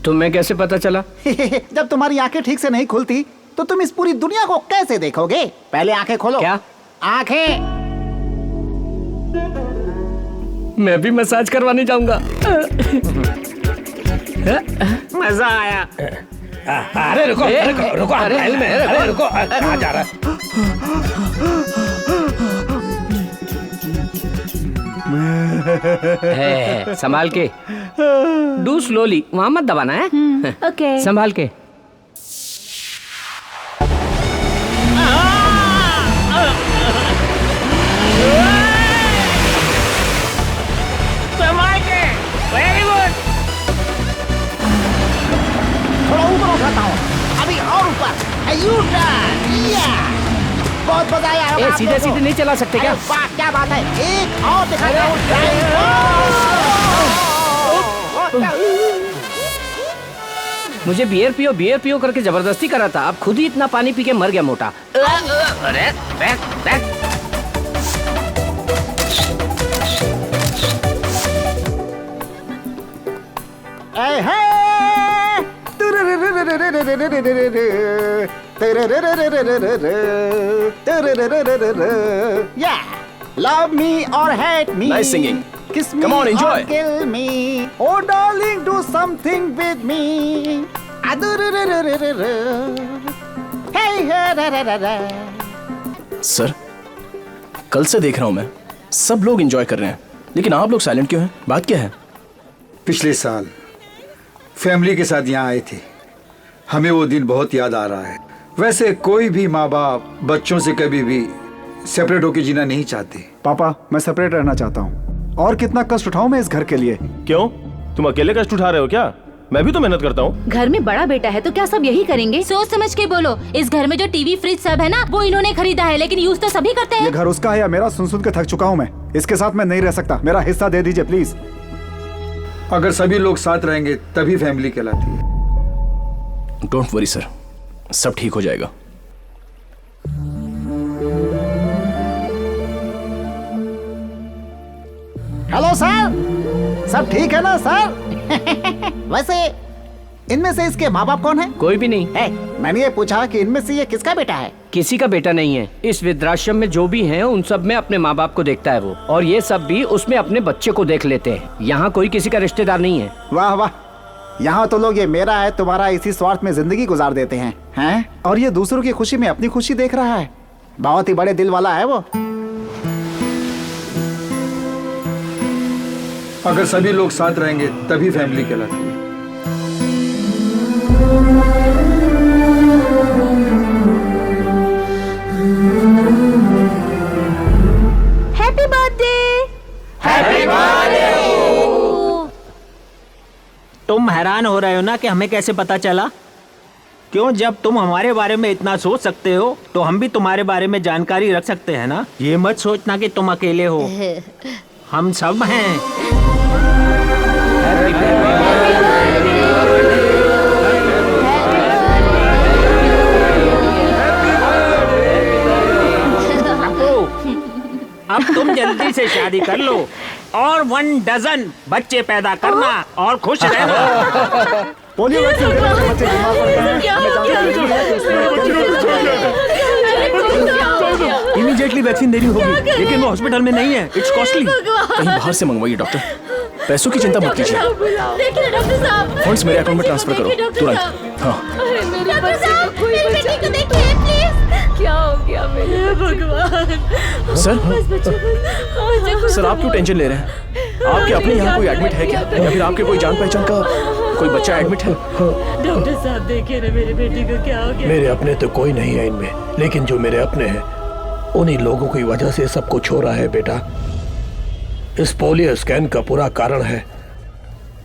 तुम्हें कैसे पता चला? जब तुम्हारी आंखें ठीक से नहीं खुलती तो तुम इस पूरी दुनिया को कैसे देखोगे? पहले आंखें खोलो। क्या? आंखें। मैं भी मसाज करवाने जाऊंगा। मजा आया। अरे रुको, रुको, रुको, अरे रुको, कहाँ जा रहा है? संभाल के। डू स्लोली, वहां मत दबाना है। ओके। संभाल के। संभाल के। Very good. थोड़ा ऊपर उठाता हूँ, अभी और ऊपर। बहुत मजा आया। सीधे सीधे नहीं चला सकते क्या? वाह क्या बात है, एक और दिखाता हूँ। मुझे बियर पियो करके जबरदस्ती करा था, अब खुद ही इतना पानी पी के मर गया मोटा। अरे back. Yeah, love me or hate me. Nice singing. Kiss me Come on, enjoy. or kill me. Oh darling, do something with me. Hey, hey, da, da, da, da. Sir, कल से देख रहा हूं मैं, सब लोग एंजॉय कर रहे हैं, लेकिन आप लोग साइलेंट क्यों हैं? बात क्या है? पिछले साल फैमिली के साथ यहाँ आए थे, हमें वो दिन बहुत याद आ रहा है। वैसे कोई भी माँ बाप बच्चों से कभी भी सेपरेट होकर जीना नहीं चाहते। पापा, मैं सेपरेट रहना चाहता हूँ। और कितना कष्ट उठाऊं मैं इस घर के लिए? क्यों, तुम अकेले कष्ट उठा रहे हो क्या? मैं भी तो मेहनत करता हूँ। घर में बड़ा बेटा है तो क्या सब यही करेंगे? सोच समझ के बोलो। इस घर में जो टीवी फ्रिज सब है ना, वो इन्होंने खरीदा है, लेकिन यूज तो सभी करते हैं। ये घर उसका है या मेरा? सुन सुन के थक चुका हूँ मैं। इसके साथ मैं नहीं रह सकता। मेरा हिस्सा दे दीजिए प्लीज। अगर सभी लोग साथ रहेंगे तभी फैमिली कहलाती है। डोंट वरी सर, सब ठीक हो जाएगा। हेलो सर, सब ठीक है ना सर? वैसे इनमें से इसके माँ बाप कौन है? कोई भी नहीं है। मैंने ये पूछा कि इनमें से ये किसका बेटा है? किसी का बेटा नहीं है। इस वृद्धाश्रम में जो भी हैं, उन सब में अपने माँ बाप को देखता है वो, और ये सब भी उसमें अपने बच्चे को देख लेते हैं। यहाँ कोई किसी का रिश्तेदार नहीं है। वाह वाह, यहाँ तो लोग ये मेरा है तुम्हारा इसी स्वार्थ में जिंदगी गुजार देते हैं, हैं? और ये दूसरों की खुशी में अपनी खुशी देख रहा है। बहुत ही बड़े दिल वाला है वो। अगर सभी लोग साथ रहेंगे तभी फैमिली कहलाती है। Happy birthday. Happy birthday. तुम हैरान हो रहे हो ना कि हमें कैसे पता चला? क्यों, जब तुम हमारे बारे में इतना सोच सकते हो तो हम भी तुम्हारे बारे में जानकारी रख सकते हैं ना। ये मत सोचना कि तुम अकेले हो, हम सब हैं। अब तुम जल्दी से शादी कर लो और 1 डजन बच्चे पैदा करना और खुश रहना। पोलियो वैक्सीन देने से बच्चे बीमार पड़ गए हैं। इमीडिएटली वैक्सीन देनी होगी, लेकिन वो हॉस्पिटल में नहीं है। It's costly. कहीं बाहर से मंगवाइए डॉक्टर। पैसों की चिंता मत कीजिए, देखिए डॉक्टर साहब, फंड्स मेरे अकाउंट में ट्रांसफर करो तुरंत। हाँ डॉक्टर साहब, मेरी बेटी को देखिए प्लीज। क्या हो गया मेरे भगवान? सर आप क्यों टेंशन ले रहे हैं? आपके अपने यहाँ कोई एडमिट है क्या, या फिर आपके कोई जान पहचान का कोई बच्चा एडमिट है? डॉक्टर साहब देखिए ना, मेरे बेटी को क्या हो गया? मेरे अपने तो कोई नहीं है इनमें, लेकिन जो मेरे अपने हैं उन्हीं लोगों की वजह से सब कुछ हो रहा है बेटा। इस पोलियो स्कैन का पूरा कारण है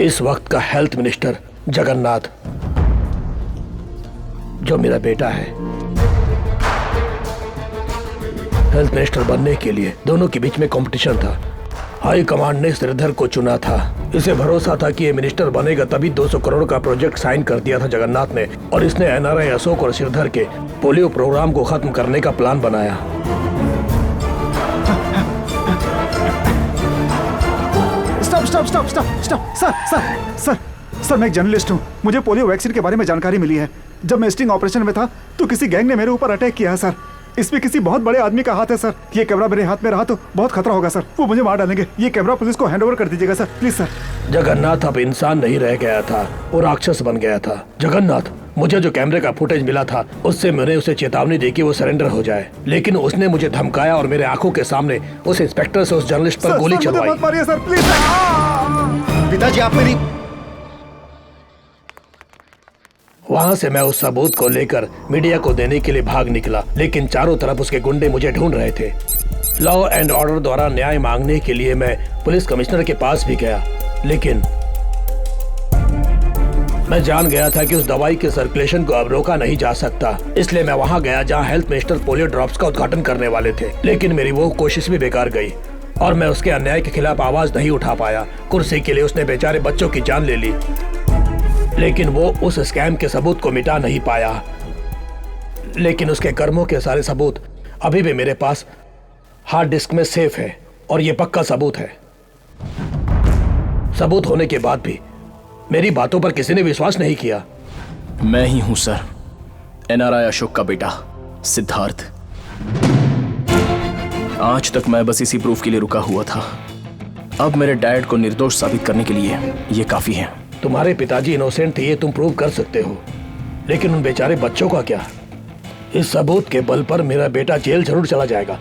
इस वक्त का हेल्थ मिनिस्टर जगन्नाथ, जो मेरा बेटा है। हेल्थ मिनिस्टर बनने के लिए दोनों के बीच में कंपटीशन था। हाई कमांड ने श्रीधर को चुना था। इसे भरोसा था कि ये मिनिस्टर बनेगा, तभी 200 करोड़ का प्रोजेक्ट साइन कर दिया था जगन्नाथ ने, और इसने एनआरआई अशोक और श्रीधर के पोलियो प्रोग्राम को खत्म करने का प्लान बनाया। स्टॉप सर, मैं एक जर्नलिस्ट हूँ। मुझे पोलियो वैक्सीन के बारे में जानकारी मिली है। जब मैं स्टिंग ऑपरेशन में था तो किसी गैंग ने मेरे ऊपर अटैक किया है सर। इसमें किसी बहुत बड़े आदमी का हाथ है सर। ये कैमरा मेरे हाथ में रहा तो बहुत खतरा होगा सर, वो मुझे मार डालेंगे। ये कैमरा पुलिस को हैंड ओवर कर दीजिएगा सर, प्लीज सर। जगन्नाथ अब इंसान नहीं रह गया था, वो राक्षस बन गया था। जगन्नाथ, मुझे जो कैमरे का फुटेज मिला था उससे मैंने उसे चेतावनी दी कि वो सरेंडर हो जाए, लेकिन उसने मुझे धमकाया और मेरे आंखों के सामने उस इंस्पेक्टर से उस जर्नलिस्ट पर गोली चलवाई। पिताजी आप मेरी। वहाँ से मैं उस सबूत को लेकर मीडिया को देने के लिए भाग निकला, लेकिन चारों तरफ उसके गुंडे मुझे ढूंढ रहे थे। लॉ एंड ऑर्डर द्वारा न्याय मांगने के लिए मैं पुलिस कमिश्नर के पास भी गया, लेकिन मैं जान गया था कि उस दवाई के सर्कुलेशन को अब रोका नहीं जा सकता। इसलिए मैं वहां गया जहां हेल्थ मिनिस्टर पोलियो ड्रॉप्स का उद्घाटन करने वाले थे, लेकिन मेरी वो कोशिश भी बेकार गई और मैं उसके अन्याय के खिलाफ आवाज नहीं उठा पाया। कुर्सी के लिए उसने बेचारे बच्चों की जान ले ली, लेकिन वो उस स्कैम के सबूत को मिटा नहीं पाया। लेकिन उसके कर्मों के सारे सबूत अभी भी मेरे पास हार्ड डिस्क में सेफ है, और ये पक्का सबूत है। सबूत होने के बाद भी मेरी बातों पर किसी ने विश्वास नहीं किया। मैं ही हूं सर, एनआरआई अशोक का बेटा सिद्धार्थ। आज तक मैं बस इसी प्रूफ के लिए रुका हुआ था। अब मेरे डैड को निर्दोष साबित करने के लिए ये काफी है। तुम्हारे पिताजी इनोसेंट थे, ये तुम प्रूव कर सकते हो, लेकिन उन बेचारे बच्चों का क्या? इस सबूत के बल पर मेरा बेटा जेल जरूर चला जाएगा,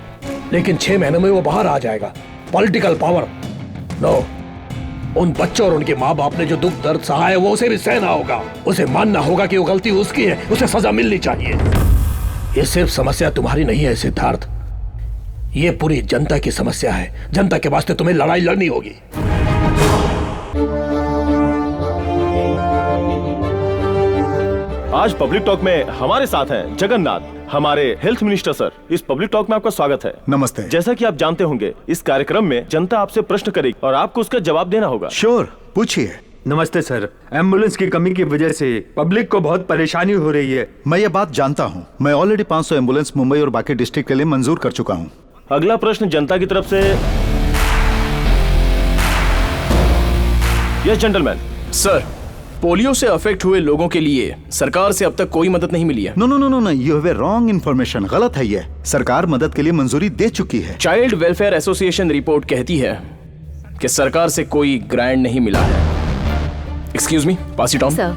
लेकिन 6 महीनों में वो बाहर आ जाएगा। Political power no. उन बच्चों और उनके माँ बाप ने जो दुख दर्द सहा है वो उसे भी सहना होगा। उसे मानना होगा कि वो गलती उसकी है, उसे सजा मिलनी चाहिए। ये सिर्फ समस्या तुम्हारी नहीं है सिद्धार्थ, ये पूरी जनता की समस्या है। जनता के वास्ते तुम्हें लड़ाई लड़नी होगी। आज पब्लिक टॉक में हमारे साथ हैं जगन्नाथ, हमारे हेल्थ मिनिस्टर सर। इस पब्लिक टॉक में आपका स्वागत है। नमस्ते। जैसा कि आप जानते होंगे, इस कार्यक्रम में जनता आपसे प्रश्न करेगी और आपको उसका जवाब देना होगा। श्योर, पूछिए। नमस्ते सर, एम्बुलेंस की कमी की वजह से पब्लिक को बहुत परेशानी हो रही है। मैं ये बात जानता हूँ। मैं ऑलरेडी 500 एम्बुलेंस मुंबई और बाकी डिस्ट्रिक्ट के लिए मंजूर कर चुका हूँ। अगला प्रश्न जनता की तरफ से। Yes gentleman. सर, पोलियो से अफेक्ट हुए लोगों के लिए सरकार से अब तक कोई मदद नहीं मिली है। No no no no no, you have a wrong information. गलत है ये। सरकार मदद के लिए मंजूरी दे चुकी है। चाइल्ड वेलफेयर एसोसिएशन रिपोर्ट कहती है कि सरकार से कोई ग्रांट नहीं मिला है। Excuse me, pass it on. Sir,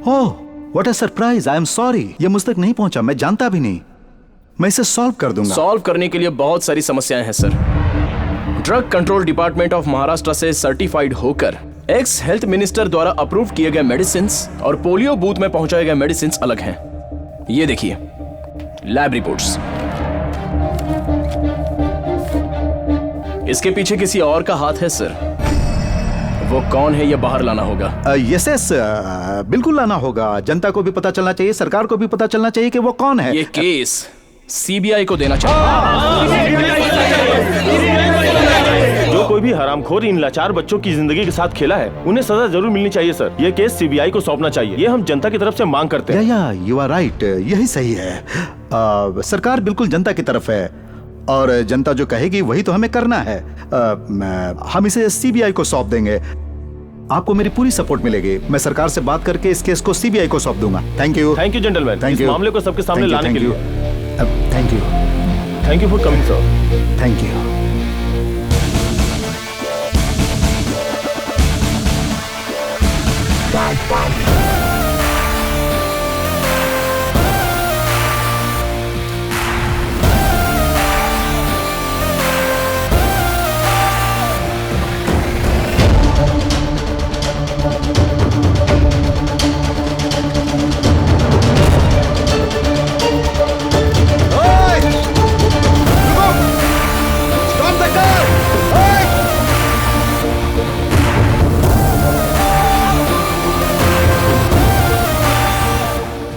oh, what a surprise. I am sorry, ये मुझ तक नहीं पहुंचा। मैं जानता भी नहीं। मैं इसे सॉल्व कर दूंगा। सॉल्व करने के लिए बहुत सारी समस्याएं हैं sir. Drug control department of Maharashtra से सर्टिफाइड होकर एक्स हेल्थ मिनिस्टर द्वारा अप्रूव किए गए मेडिसिन और पोलियो बूथ में पहुंचाए गए मेडिसिन अलग हैं। ये देखिए, लैब रिपोर्ट्स। इसके पीछे किसी और का हाथ है सर। वो कौन है ये बाहर लाना होगा। यस यस, बिल्कुल लाना होगा। जनता को भी पता चलना चाहिए, सरकार को भी पता चलना चाहिए कि वो कौन है। ये केस सीबीआई को देना चाहिए। जो कोई भी हरामखोर इन लाचार बच्चों की जिंदगी के साथ खेला है, उन्हें सजा जरूर मिलनी चाहिए सर। ये केस सीबीआई को सौंपना चाहिए। ये हम जनता की तरफ से मांग करते हैं। या यू आर राइट, यही सही है। सरकार बिल्कुल जनता की तरफ है और जनता जो कहेगी वही तो हमें करना है। हम इसे सीबीआई को सौंप देंगे। आपको मेरी पूरी सपोर्ट मिलेगी। मैं सरकार से बात करके इस केस को सीबीआई को सौंप दूंगा। Thank you. Thank you gentleman, thank इस यू मामले को सबके सामने लाने के लिए। Thank you. Thank you for coming sir. Thank you.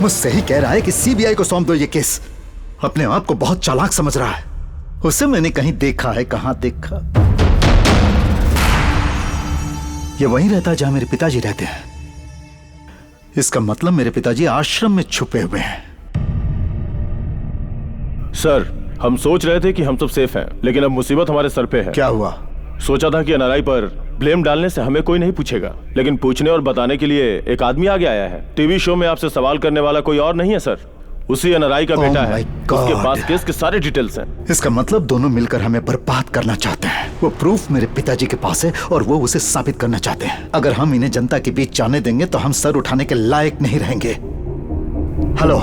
मुझसे ही कह रहा है कि सीबीआई को सौंप दो ये केस। अपने आप को बहुत चालाक समझ रहा है। उसे मैंने कहीं देखा है। कहां देखा? ये वहीं रहता है जहां मेरे पिताजी रहते हैं। इसका मतलब मेरे पिताजी आश्रम में छुपे हुए हैं। सर, हम सोच रहे थे कि हम सब सेफ हैं, लेकिन अब मुसीबत हमारे सर पे है। क्या हुआ? सोचा था कि एनआरआई पर ब्लेम डालने से हमें कोई नहीं पूछेगा, लेकिन पूछने और बताने के लिए एक आदमी आगे आया है। टीवी शो में आपसे सवाल करने वाला कोई और नहीं है सर, उसी एनआरआई का बेटा है। उसके पास केस के सारे डिटेल्स हैं। इसका मतलब दोनों मिलकर हमें बर्बाद करना चाहते हैं। वो प्रूफ मेरे पिताजी के पास है और वो उसे साबित करना चाहते हैं। अगर हम इन्हें जनता के बीच जाने देंगे तो हम सर उठाने के लायक नहीं रहेंगे। हेलो,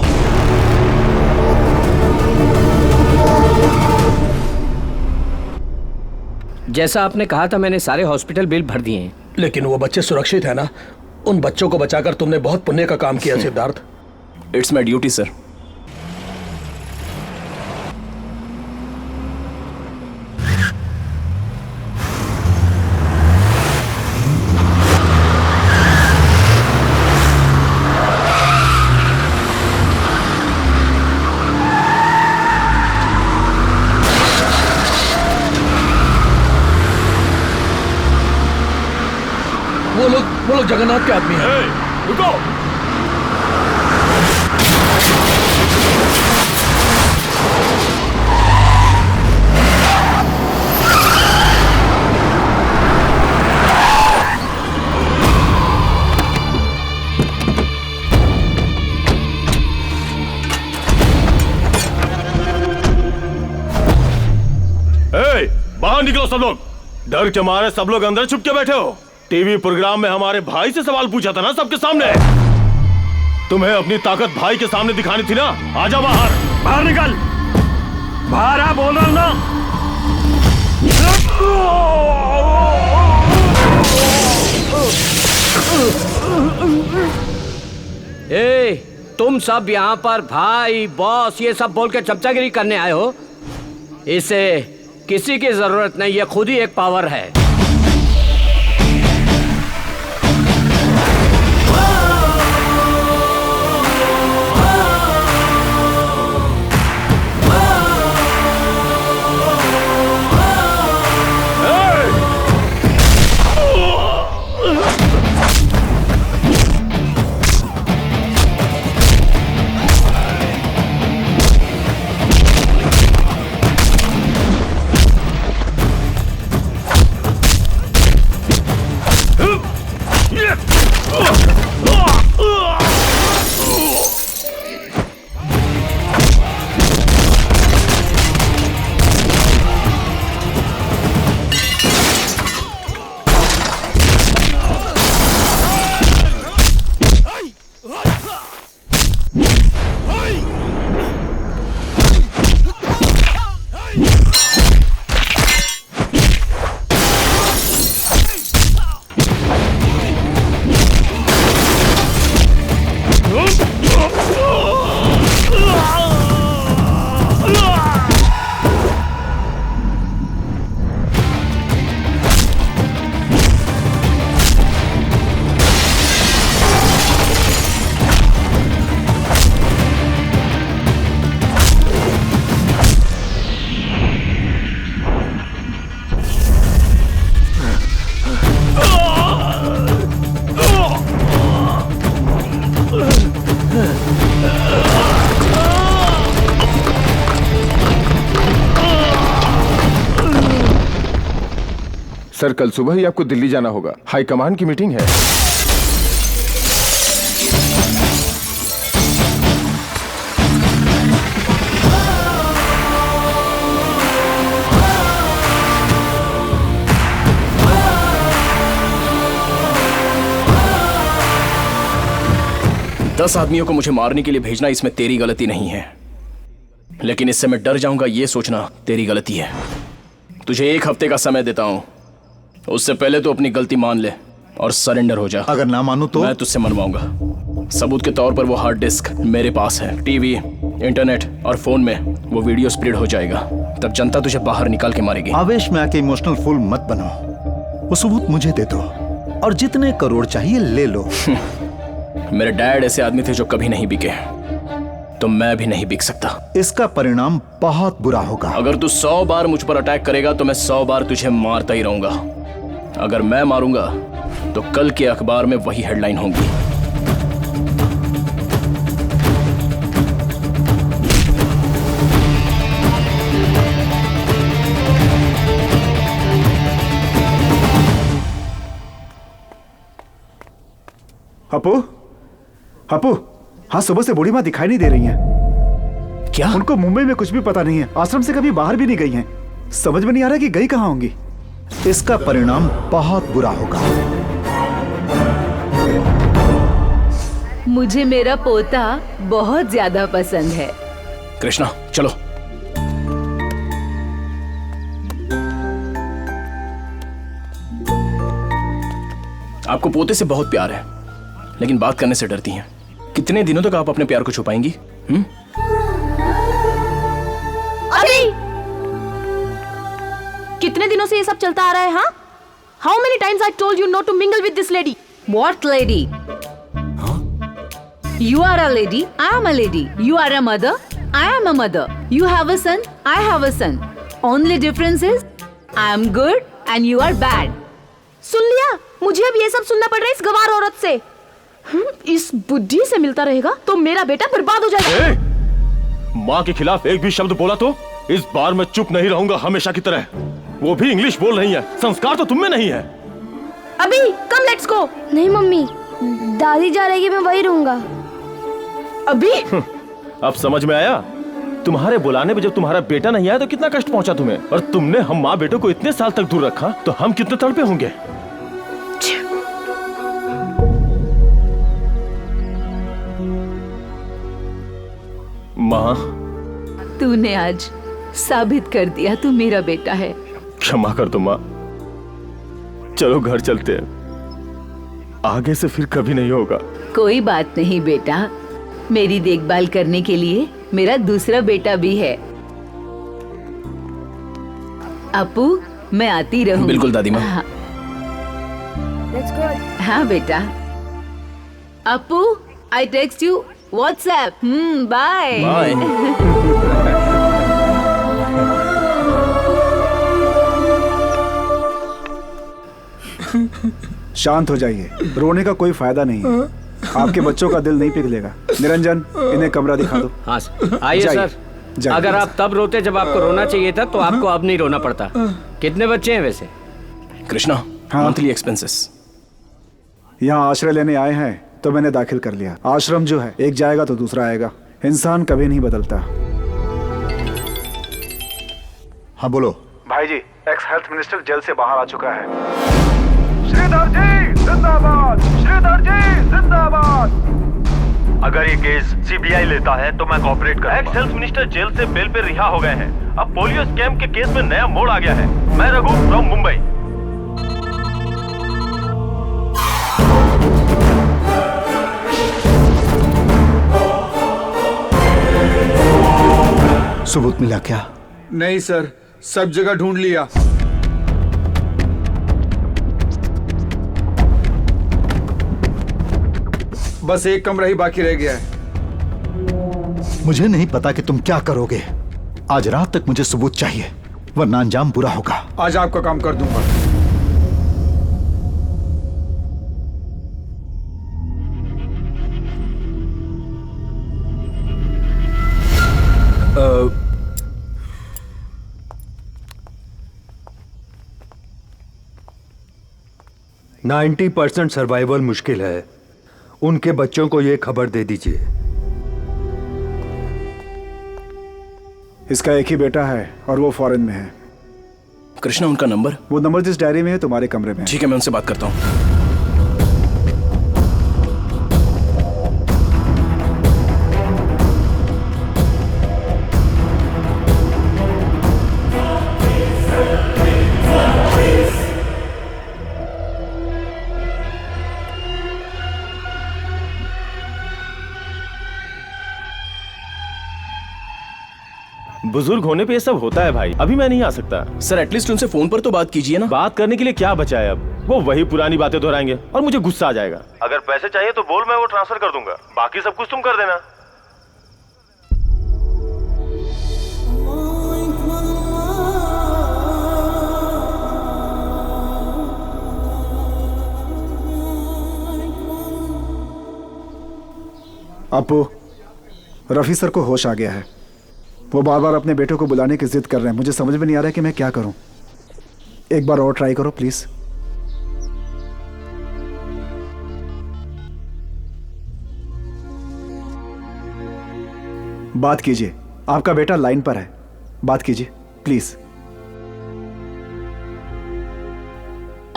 जैसा आपने कहा था, मैंने सारे हॉस्पिटल बिल भर दिए हैं। लेकिन वो बच्चे सुरक्षित है ना? उन बच्चों को बचाकर तुमने बहुत पुण्य का काम किया Siddharth. It's my duty sir. वो लोग जगन्नाथ के आदमी हैं। रुको। हो सब लोग? डर के मारे सब लोग अंदर छुप के बैठे हो। टीवी प्रोग्राम में हमारे भाई से सवाल पूछा था ना सबके सामने। तुम्हें अपनी ताकत भाई के सामने दिखानी थी ना। आजा बाहर। बाहर निकल। बाहर आ, बोल रहा हूं ना। ए, तुम सब यहाँ पर भाई बॉस ये सब बोल के चमचागिरी करने आए हो? इसे किसी की जरूरत नहीं, ये खुद ही एक पावर है। सर कल सुबह ही आपको दिल्ली जाना होगा, हाई कमान की मीटिंग है। दस आदमियों को मुझे मारने के लिए भेजना इसमें तेरी गलती नहीं है, लेकिन इससे मैं डर जाऊंगा ये सोचना तेरी गलती है। तुझे 1 हफ्ते का समय देता हूं, उससे पहले तो अपनी गलती मान ले और सरेंडर हो जा। अगर ना मानू तो? मैं तुझसे मनवाऊंगा। सबूत के तौर पर वो हार्ड डिस्क मेरे पास है, टीवी, इंटरनेट और फोन में वो वीडियो स्प्रेड हो जाएगा। तब जनता तुझे बाहर निकाल के मारेगी। आवेश में आके इमोशनल फूल मत बनो, वो सबूत मुझे दे दो और जितने करोड़ चाहिए ले लो। मेरे डैड ऐसे आदमी थे जो कभी नहीं बिके, तो मैं भी नहीं बिक सकता। इसका परिणाम बहुत बुरा होगा। अगर तू 100 बार मुझ पर अटैक करेगा तो मैं 100 बार तुझे मारता ही रहूंगा। अगर मैं मारूंगा तो कल के अखबार में वही हेडलाइन होगी। अपू, अपू, हाँ सुबह से बूढ़ी माँ दिखाई नहीं दे रही हैं। क्या? उनको मुंबई में कुछ भी पता नहीं है, आश्रम से कभी बाहर भी नहीं गई हैं। समझ में नहीं आ रहा कि गई कहाँ होंगी। इसका परिणाम बहुत बुरा होगा। मुझे मेरा पोता बहुत ज्यादा पसंद है। कृष्णा चलो। आपको पोते से बहुत प्यार है, लेकिन बात करने से डरती हैं। कितने दिनों तक आप अपने प्यार को छुपाएंगी? अरे कितने दिनों से ये सब चलता आ रहा है? हाँ, how many times I told you not to mingle with this lady? What lady? You are a lady, I am a lady. You are a mother, I am a mother. You have a son, I have a son. Only difference is I am good and you are bad. सुन लिया? मुझे अब ये सब सुनना पड़ रहा है इस गवार औरत से। इस बुद्धि से मिलता रहेगा तो मेरा बेटा बर्बाद हो जाएगा। माँ के खिलाफ एक भी शब्द बोला तो इस बार मैं चुप नहीं रहूंगा हमेशा की तरह। वो भी इंग्लिश बोल रही है, संस्कार तो तुम में नहीं है। अभी कम, लेट्स गो। नहीं मम्मी, दादी जा रही है, मैं वही रहूंगा। अभी अब समझ में आया? तुम्हारे बुलाने पे जब तुम्हारा बेटा नहीं आया तो कितना कष्ट पहुंचा तुम्हें, और तुमने हम माँ बेटों को इतने साल तक दूर रखा तो हम कितने तड़पे होंगे। माँ, तूने आज साबित कर दिया तू मेरा बेटा है। क्षमा कर दो माँ, चलो घर चलते हैं, आगे से फिर कभी नहीं होगा। कोई बात नहीं बेटा, मेरी देखभाल करने के लिए मेरा दूसरा बेटा भी है। अपू, मैं आती रहूं। बिल्कुल दादी माँ। हाँ। हाँ बेटा। Apu, I text you WhatsApp. Bye bye. शांत हो जाइए, रोने का कोई फायदा नहीं है। आपके बच्चों का दिल नहीं पिघलेगा। निरंजन, इन्हें कमरा दिखा दो। हाँ आइए सर। अगर आप तब रोते जब आपको रोना चाहिए था तो आपको अब नहीं रोना पड़ता। कितने बच्चे हैं वैसे? Krishna, monthly expenses. यहाँ आश्रय लेने आए हैं तो मैंने दाखिल कर लिया। आश्रम जो है एक जाएगा तो दूसरा आएगा, इंसान कभी नहीं बदलता। हाँ बोलो। भाई जी, एक्स हेल्थ मिनिस्टर जेल से बाहर आ चुका है। श्रीधर जी जिंदाबाद, श्रीधर जी जिंदाबाद। अगर ये केस सीबीआई लेता है तो मैं कोऑपरेट करूंगा। एक्स हेल्थ मिनिस्टर जेल से बेल पे रिहा हो गए हैं। अब पोलियो स्कैम के केस में नया मोड़ आ गया है। मैं रघु फ्रॉम मुंबई। सबूत मिला क्या? नहीं सर, सब जगह ढूंढ लिया। बस एक कमरा ही बाकी रह गया है। मुझे नहीं पता कि तुम क्या करोगे। आज रात तक मुझे सबूत चाहिए, वरना अंजाम बुरा होगा। आज आपका काम कर दूंगा। अ 90% सर्वाइवल मुश्किल है। उनके बच्चों को ये खबर दे दीजिए। इसका एक ही बेटा है और वो फॉरेन में है। कृष्णा, उनका नंबर? वो नंबर जिस डायरी में है तुम्हारे कमरे में। ठीक है, मैं उनसे बात करता हूँ। बुजुर्ग होने पे ये सब होता है भाई। अभी मैं नहीं आ सकता। सर, एटलीस्ट उनसे फोन पर तो बात कीजिए ना। बात करने के लिए क्या बचा है अब? वो वही पुरानी बातें दोहराएंगे और मुझे गुस्सा आ जाएगा। अगर पैसे चाहिए तो बोल, मैं वो ट्रांसफर कर दूंगा। बाकी सब कुछ तुम कर देना। अपू, रफी सर को होश आ गया है। वो बार बार अपने बेटे को बुलाने की जिद कर रहे हैं। मुझे समझ में नहीं आ रहा है कि मैं क्या करूं। एक बार और ट्राई करो प्लीज। बात कीजिए, आपका बेटा लाइन पर है। बात कीजिए प्लीज।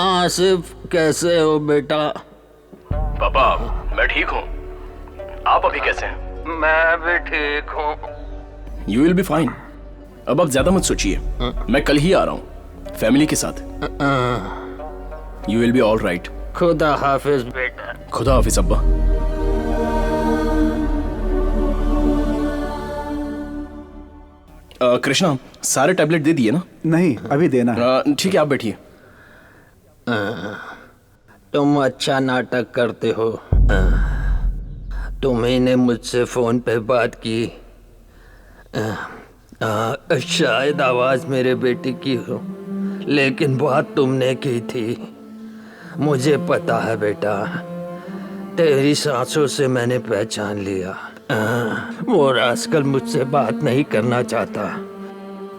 आसिफ, कैसे हो बेटा? पापा, मैं ठीक हूँ। आप अभी कैसे हैं? मैं भी ठीक हूँ। You will be fine. अब आप ज्यादा मत सोचिए। मैं कल ही आ रहा हूँ फैमिली के साथ। You will be all right. खुदा हाफिज बेटा। खुदा हाफिज अब्बा। कृष्णा, सारे टैबलेट दे दिए ना? नहीं, अभी देना है। ठीक है, आप बैठिए। तुम अच्छा नाटक करते हो। तुम्ही ने मुझसे फोन पे बात की। शायद आवाज मेरे बेटे की हो, लेकिन बात तुमने की थी। मुझे पता है बेटा, तेरी सांसों से मैंने पहचान लिया। वो रास्कल मुझसे बात नहीं करना चाहता।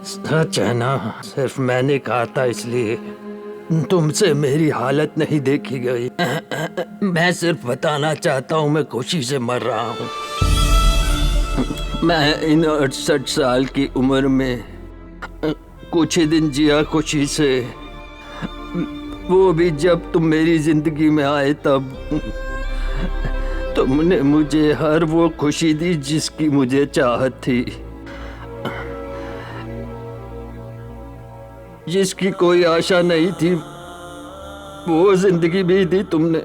सच है ना? सिर्फ मैंने कहा था इसलिए तुमसे मेरी हालत नहीं देखी गई। मैं सिर्फ बताना चाहता हूँ मैं खुशी से मर रहा हूँ। मैं इन 68 साल की उम्र में कुछ ही दिन जिया खुशी से, वो भी जब तुम मेरी जिंदगी में आए तब। तुमने मुझे हर वो खुशी दी जिसकी मुझे चाहत थी, जिसकी कोई आशा नहीं थी, वो जिंदगी भी दी तुमने।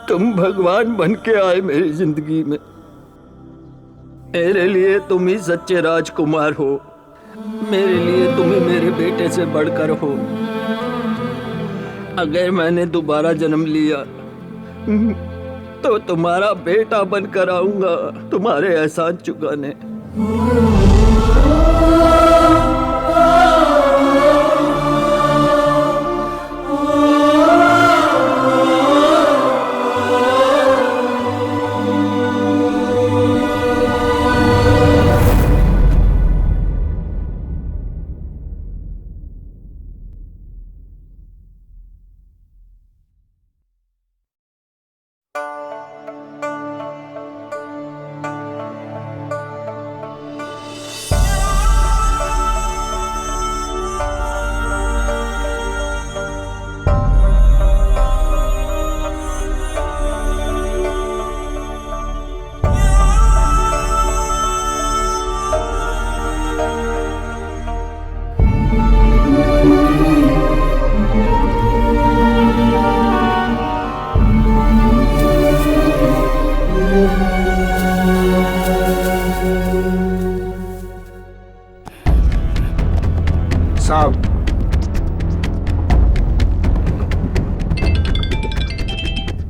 तुम भगवान बन के आए मेरी जिंदगी में। मेरे लिए तुम ही सच्चे राजकुमार हो, मेरे लिए तुम ही मेरे बेटे से बढ़कर हो। अगर मैंने दोबारा जन्म लिया तो तुम्हारा बेटा बनकर आऊंगा तुम्हारे एहसान चुकाने।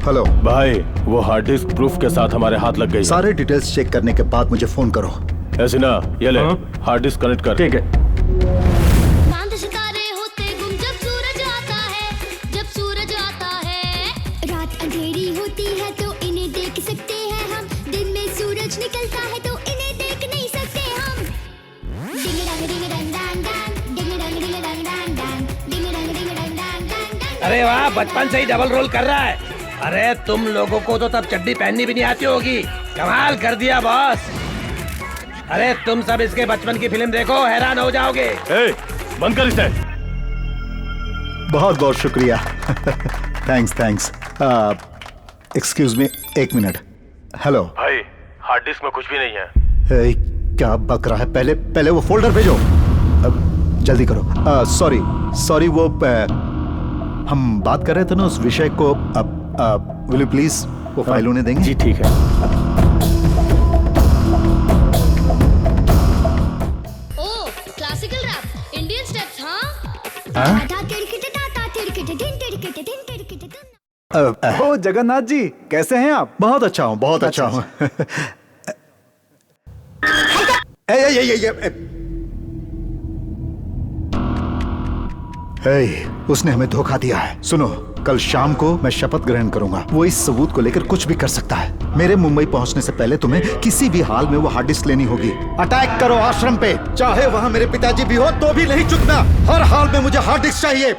हेलो भाई, वो हार्ड डिस्क प्रूफ के साथ हमारे हाथ लग गई। सारे डिटेल्स चेक करने के बाद मुझे फोन करो। ऐसे ना, ये ले हार्ड डिस्क कनेक्ट कर। ठीक है। चांद सितारे होते गुम जब सूरज आता है, जब सूरज आता है। रात अंधेरी होती है तो इन्हें देख सकते हैं हम, दिन में सूरज निकलता है तो इन्हें देख नहीं सकते हम। डिंग डंग डिंग डंग डंग डंग, डिंग डंग डिंग डंग डंग डंग, डिंग डंग डिंग डंग डंग डंग। अरे वाह, बचपन से ही डबल रोल कर रहा है। अरे तुम लोगों को तो तब चड्डी पहननी भी नहीं आती होगी। कमाल कर दिया बॉस। अरे तुम सब इसके बचपन की फिल्म देखो, हैरान हो जाओगे। बंद कर इसे। बहुत बहुत शुक्रिया। Thanks thanks. एक्सक्यूज मी, एक मिनट। हेलो भाई, हार्ड डिस्क में कुछ भी नहीं है। क्या बक रहा है? पहले वो फोल्डर भेजो। जल्दी करो। सॉरी वो हम बात कर रहे थे ना उस विषय को। विल यू प्लीज वो फाइल उन्हें देंगे? जी ठीक है। ओ, क्लासिकल रैप, इंडियन स्टेप्स, हाँ? ओ जगन्नाथ जी, कैसे हैं आप? बहुत अच्छा हूँ, बहुत अच्छा हूँ। उसने हमें धोखा दिया है। सुनो, कल शाम को मैं शपथ ग्रहण करूंगा। वो इस सबूत को लेकर कुछ भी कर सकता है। मेरे मुंबई पहुंचने से पहले तुम्हें किसी भी हाल में वो हार्ड डिस्क लेनी होगी। अटैक करो आश्रम पे, चाहे वहां मेरे पिताजी भी हो तो भी नहीं चुकना। हर हाल में मुझे हार्ड डिस्क चाहिए।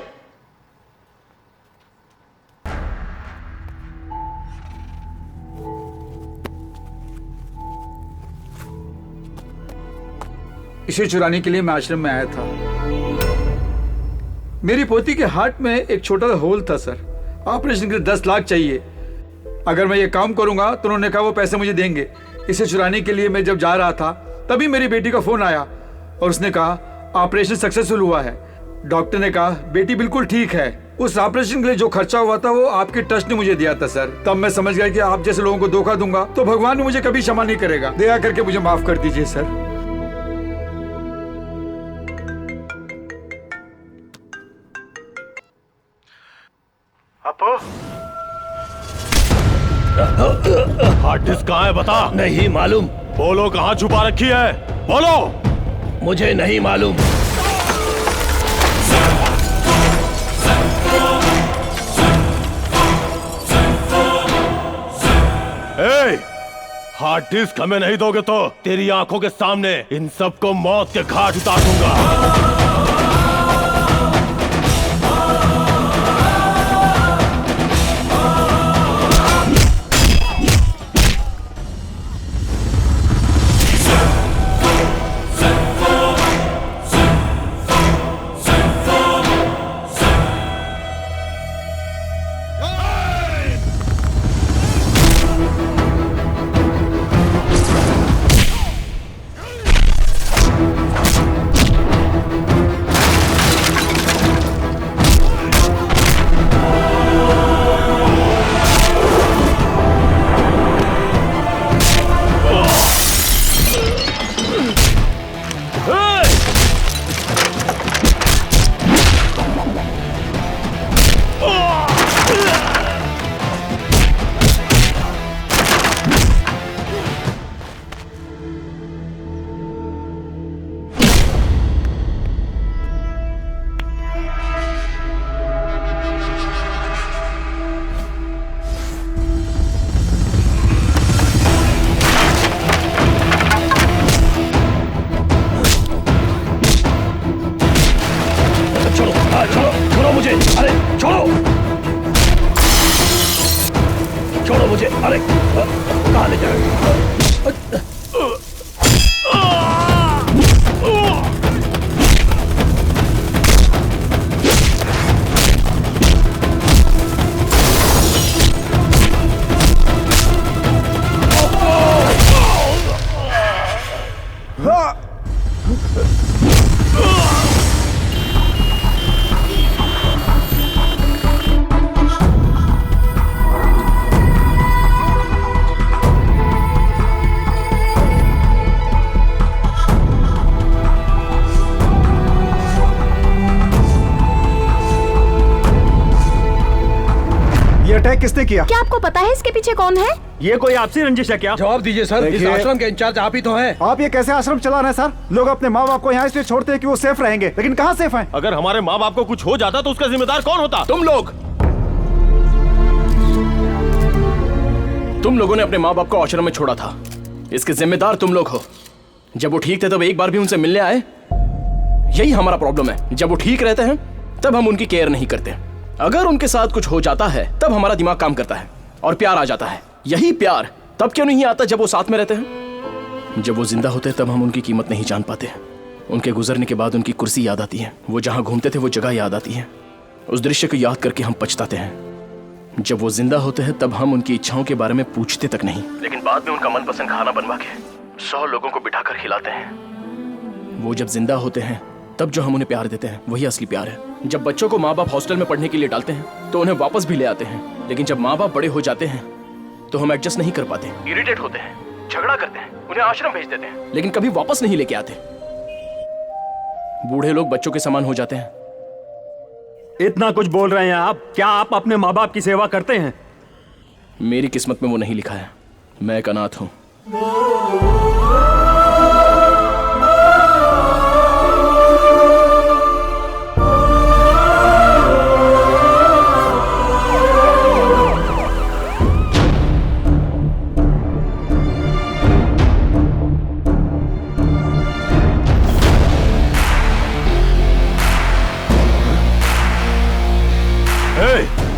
इसे चुराने के लिए मैं आश्रम में आया था। मेरी पोती के हार्ट में एक छोटा सा होल था सर। ऑपरेशन के लिए 10 लाख चाहिए। अगर मैं ये काम करूंगा तो उन्होंने कहा वो पैसे मुझे देंगे। इसे चुराने के लिए मैं जब जा रहा था तभी मेरी बेटी का फोन आया और उसने कहा ऑपरेशन सक्सेसफुल हुआ है। डॉक्टर ने कहा बेटी बिल्कुल ठीक है। उस ऑपरेशन के लिए जो खर्चा हुआ था वो आपके ट्रस्ट ने मुझे दिया था सर। तब मैं समझ गया कि आप जैसे लोगों को धोखा दूंगा तो भगवान मुझे कभी क्षमा नहीं करेगा। दया करके मुझे माफ कर दीजिए सर। हार्ड डिस्क कहाँ है बता। नहीं मालूम। बोलो कहाँ छुपा रखी है, बोलो। मुझे नहीं मालूम। हार्ड डिस्क हमें नहीं दोगे तो तेरी आंखों के सामने इन सबको मौत के घाट उतार दूंगा। मुझे। अरे कहाँ ले जाए? अटैक किसने किया? क्या आपको पता है इसके पीछे कौन है? ये कोई आपसी रंजिश है क्या? जवाब दीजिए सर, इस आश्रम के इंचार्ज आप ही तो हैं। आप ये कैसे आश्रम चला रहे हैं सर? लोग अपने माँ बाप को यहाँ इसलिए छोड़ते हैं कि वो सेफ रहेंगे, लेकिन कहाँ सेफ हैं? अगर हमारे माँ बाप को कुछ हो जाता तो उसका जिम्मेदार कौन होता? तुम लोग। तुम लोगों ने अपने माँ बाप को आश्रम में छोड़ा था, इसके जिम्मेदार तुम लोग हो। जब वो ठीक थे तब एक बार भी उनसे मिलने आए? यही हमारा प्रॉब्लम है, जब वो ठीक रहते हैं तब हम उनकी केयर नहीं करते। अगर उनके साथ कुछ हो जाता है तब हमारा दिमाग काम करता है और प्यार आ जाता है। यही प्यार तब क्यों नहीं आता जब वो साथ में रहते हैं? जब वो जिंदा होते हैं तब हम उनकी कीमत नहीं जान पाते। उनके गुजरने के बाद उनकी कुर्सी याद आती है, वो जहां घूमते थे वो जगह याद आती है। उस दृश्य को याद करके हम पछताते हैं। जब वो जिंदा होते हैं तब हम उनकी इच्छाओं के बारे में पूछते तक नहीं, लेकिन बाद में उनका मनपसंद खाना बनवा के 100 लोगों को बिठाकर खिलाते हैं। वो जब जिंदा होते हैं तब जो हम उन्हें प्यार देते हैं वही असली प्यार है। जब बच्चों को माँ बाप हॉस्टल में पढ़ने के लिए डालते हैं तो उन्हें वापस भी ले आते हैं, लेकिन जब माँ बाप बड़े हो जाते हैं तो हम एडजस्ट नहीं कर पाते, इरिटेट होते हैं, झगड़ा करते हैं, उन्हें आश्रम भेज देते हैं, लेकिन कभी वापस नहीं लेके आते। बूढ़े लोग बच्चों के समान हो जाते हैं। इतना कुछ बोल रहे हैं आप, क्या आप अपने माँ बाप की सेवा करते हैं? मेरी किस्मत में वो नहीं लिखा है, मैं एक अनाथ हूं।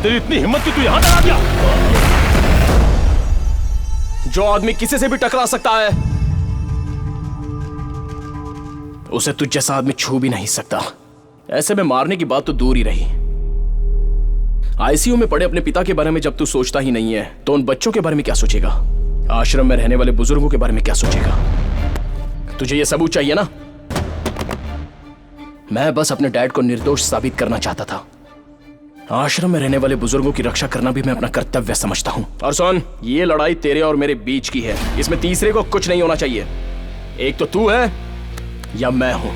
तेरी इतनी हिम्मत कि तू यहां तक आ गया? जो आदमी किसी से भी टकरा सकता है उसे तुझ जैसा आदमी छू भी नहीं सकता। ऐसे में मारने की बात तो दूर ही रही। आईसीयू में पड़े अपने पिता के बारे में जब तू सोचता ही नहीं है तो उन बच्चों के बारे में क्या सोचेगा? आश्रम में रहने वाले बुजुर्गों के बारे में क्या सोचेगा? तुझे यह सबूत चाहिए ना? मैं बस अपने डैड को निर्दोष साबित करना चाहता था। आश्रम में रहने वाले बुजुर्गों की रक्षा करना भी मैं अपना कर्तव्य समझता हूं। और सुन, ये लड़ाई तेरे और मेरे बीच की है, इसमें तीसरे को कुछ नहीं होना चाहिए। एक तो तू है या मैं हूं।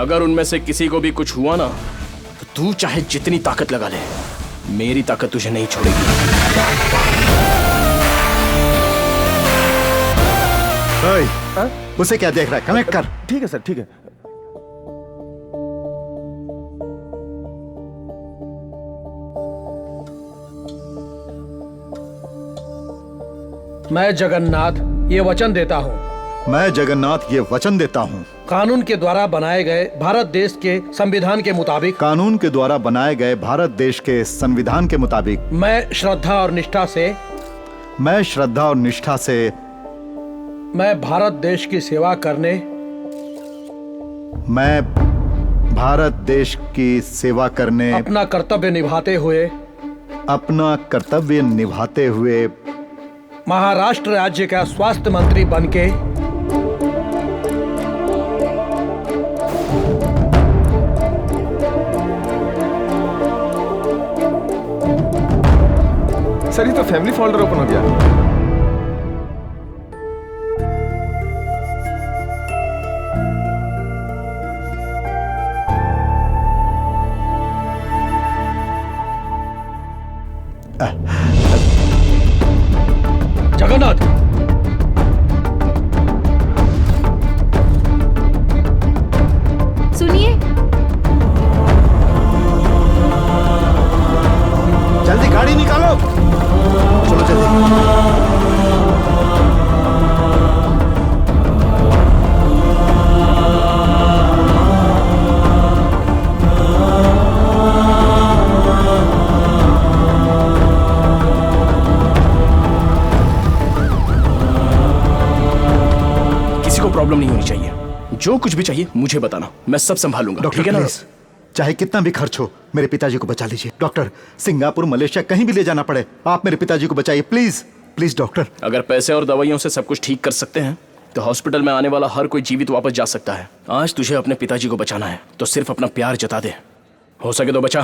अगर उनमें से किसी को भी कुछ हुआ ना तो तू चाहे जितनी ताकत लगा ले, मेरी ताकत तुझे नहीं छोड़ेगी। उसे क्या देख रहा है? कनेक्ट कर। ठीक है सर, ठीक है। मैं जगन्नाथ ये वचन देता हूँ। मैं जगन्नाथ ये वचन देता हूँ। कानून के द्वारा बनाए गए भारत देश के संविधान के मुताबिक। कानून के द्वारा बनाए गए भारत देश के संविधान के मुताबिक। मैं श्रद्धा और निष्ठा से। मैं श्रद्धा और निष्ठा से। मैं भारत देश की सेवा करने। मैं भारत देश की सेवा करने। अपना कर्तव्य निभाते हुए। अपना कर्तव्य निभाते हुए। महाराष्ट्र राज्य का स्वास्थ्य मंत्री बनके। सर ये तो फैमिली फोल्डर ओपन हो गया। जगन्नाथ, सुनिए। जल्दी गाड़ी निकालो। चलो जल्दी। जो कुछ भी चाहिए मुझे बताना, मैं सब संभालूंगा। डॉक्टर ठीक है ना? प्लीज, चाहे कितना भी खर्च हो, मेरे पिताजी को बचा लीजिए। डॉक्टर, सिंगापुर, मलेशिया कहीं भी ले जाना पड़े, आप मेरे पिताजी को बचाइए प्लीज प्लीज। डॉक्टर, अगर पैसे और दवाइयों से सब कुछ ठीक कर सकते हैं तो हॉस्पिटल में आने वाला हर कोई जीवित वापस जा सकता है। आज तुझे अपने पिताजी को बचाना है तो सिर्फ अपना प्यार जता दे, हो सके तो बचा।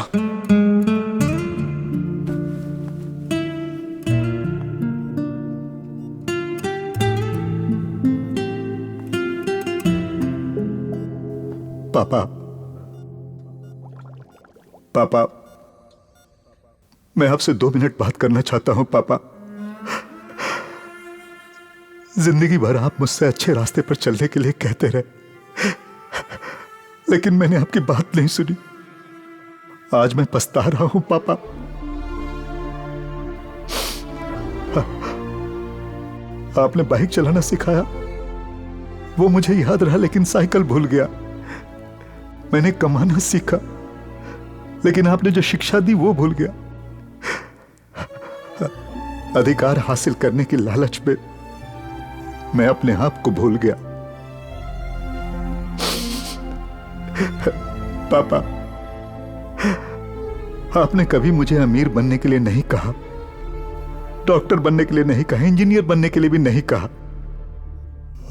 पापा, पापा, मैं आपसे 2 मिनट बात करना चाहता हूं। पापा, जिंदगी भर आप मुझसे अच्छे रास्ते पर चलने के लिए कहते रहे, लेकिन मैंने आपकी बात नहीं सुनी। आज मैं पछता रहा हूं पापा। आपने बाइक चलाना सिखाया, वो मुझे याद रहा, लेकिन साइकिल भूल गया। मैंने कमाना सीखा, लेकिन आपने जो शिक्षा दी वो भूल गया। अधिकार हासिल करने की लालच में मैं अपने आप को भूल गया। पापा, आपने कभी मुझे अमीर बनने के लिए नहीं कहा, डॉक्टर बनने के लिए नहीं कहा, इंजीनियर बनने के लिए भी नहीं कहा।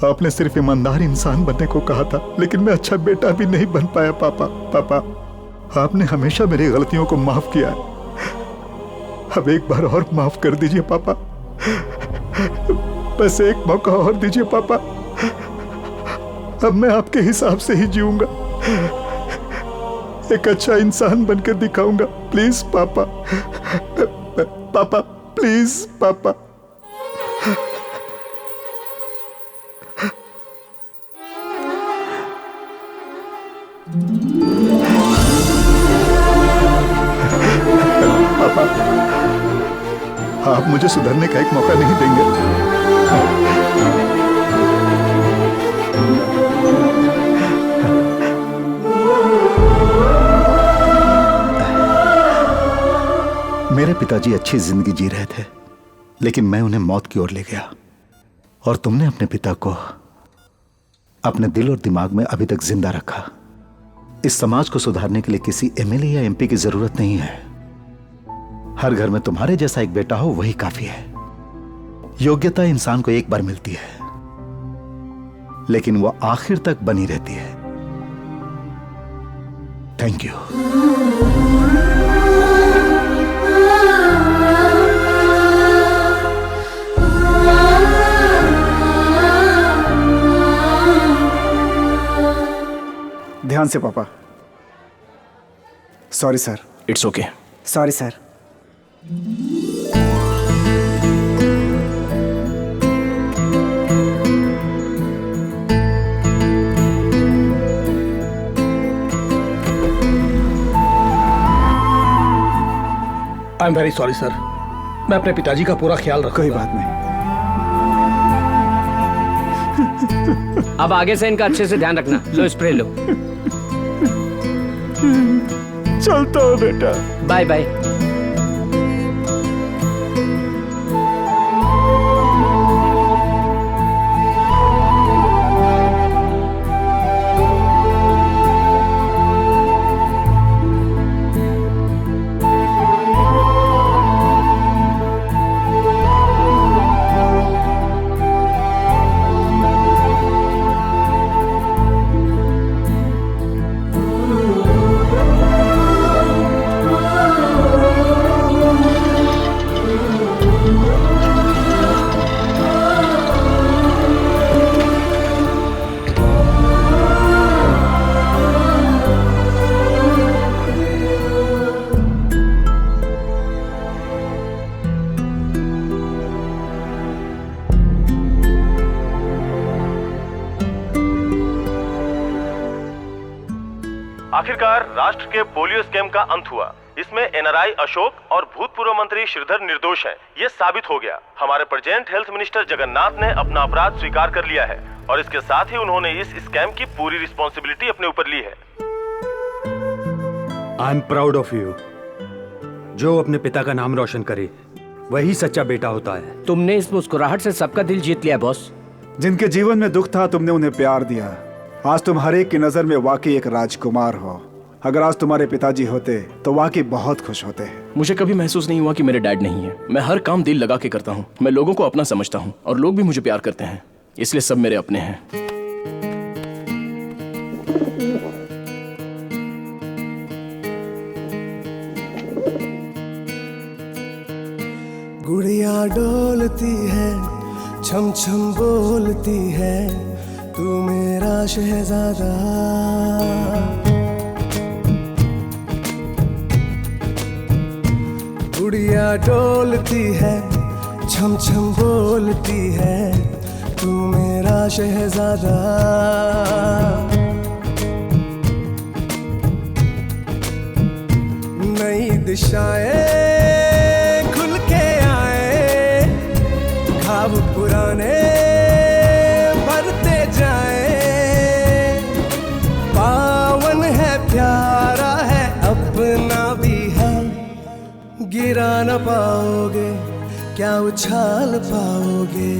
आपने सिर्फ ईमानदार इंसान बनने को कहा था, लेकिन मैं अच्छा बेटा भी नहीं बन पाया। पापा, पापा, आपने हमेशा मेरी गलतियों को माफ किया है, अब एक बार और माफ कर दीजिए पापा। बस एक मौका और दीजिए पापा। अब मैं आपके हिसाब से ही जीऊंगा, एक अच्छा इंसान बनकर दिखाऊंगा। प्लीज पापा, पापा प्लीज पापा। पापा, आप मुझे सुधरने का एक मौका नहीं देंगे? मेरे पिताजी अच्छी जिंदगी जी रहे थे, लेकिन मैं उन्हें मौत की ओर ले गया, और तुमने अपने पिता को अपने दिल और दिमाग में अभी तक जिंदा रखा। इस समाज को सुधारने के लिए किसी एमएलए या एमपी की जरूरत नहीं है। हर घर में तुम्हारे जैसा एक बेटा हो, वही काफी है। योग्यता इंसान को एक बार मिलती है, लेकिन वो आखिर तक बनी रहती है। Thank you. ध्यान से पापा। Sorry sir. It's okay. Sorry sir. I am very sorry sir, मैं अपने पिताजी का पूरा ख्याल रखूंगा। कोई बात नहीं। अब आगे से इनका अच्छे से ध्यान रखना। लो स्प्रे लो। चलता हूँ बेटा। Bye bye. आखिरकार राष्ट्र के पोलियो स्कैम का अंत हुआ। इसमें एनआरआई अशोक और भूतपूर्व मंत्री श्रीधर निर्दोष हैं, ये साबित हो गया। हमारे प्रेजेंट हेल्थ मिनिस्टर जगन्नाथ ने अपना अपराध स्वीकार कर लिया है और इसके साथ ही उन्होंने इस स्कैम की पूरी रिस्पॉन्सिबिलिटी अपने ऊपर ली है। I am proud of you. जो अपने पिता का नाम रोशन करे वही सच्चा बेटा होता है। तुमने इस मुस्कुराहट से सबका दिल जीत लिया बॉस। जिनके जीवन में दुख था तुमने उन्हें प्यार दिया, आज तुम हर एक की नजर में वाकई एक राजकुमार हो। अगर आज तुम्हारे पिताजी होते तो वाकई बहुत खुश होते। मुझे कभी महसूस नहीं हुआ कि मेरे डैड नहीं है। मैं हर काम दिल लगा के करता हूँ। मैं लोगों को अपना समझता हूँ और लोग भी मुझे प्यार करते हैं, इसलिए सब मेरे अपने हैं। गुड़िया डोलती है, छम छम बोलती है, तू मेरा शहजादा। गुड़िया डोलती है, छम छम बोलती है, तू मेरा शहजादा। नई दिशाएं खुल के आए, ख्वाब पुराने भरते जाए। पावन है, प्यारा है, अपना भी है, गिरा न पाओगे, क्या उछाल पाओगे।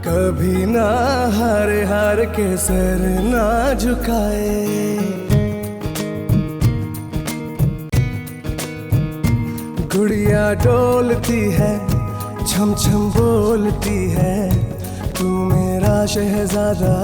कभी ना हारे, हार के सर ना झुकाए। गुड़िया डोलती है, छम छम बोलती है, तू मेरा शहजादा।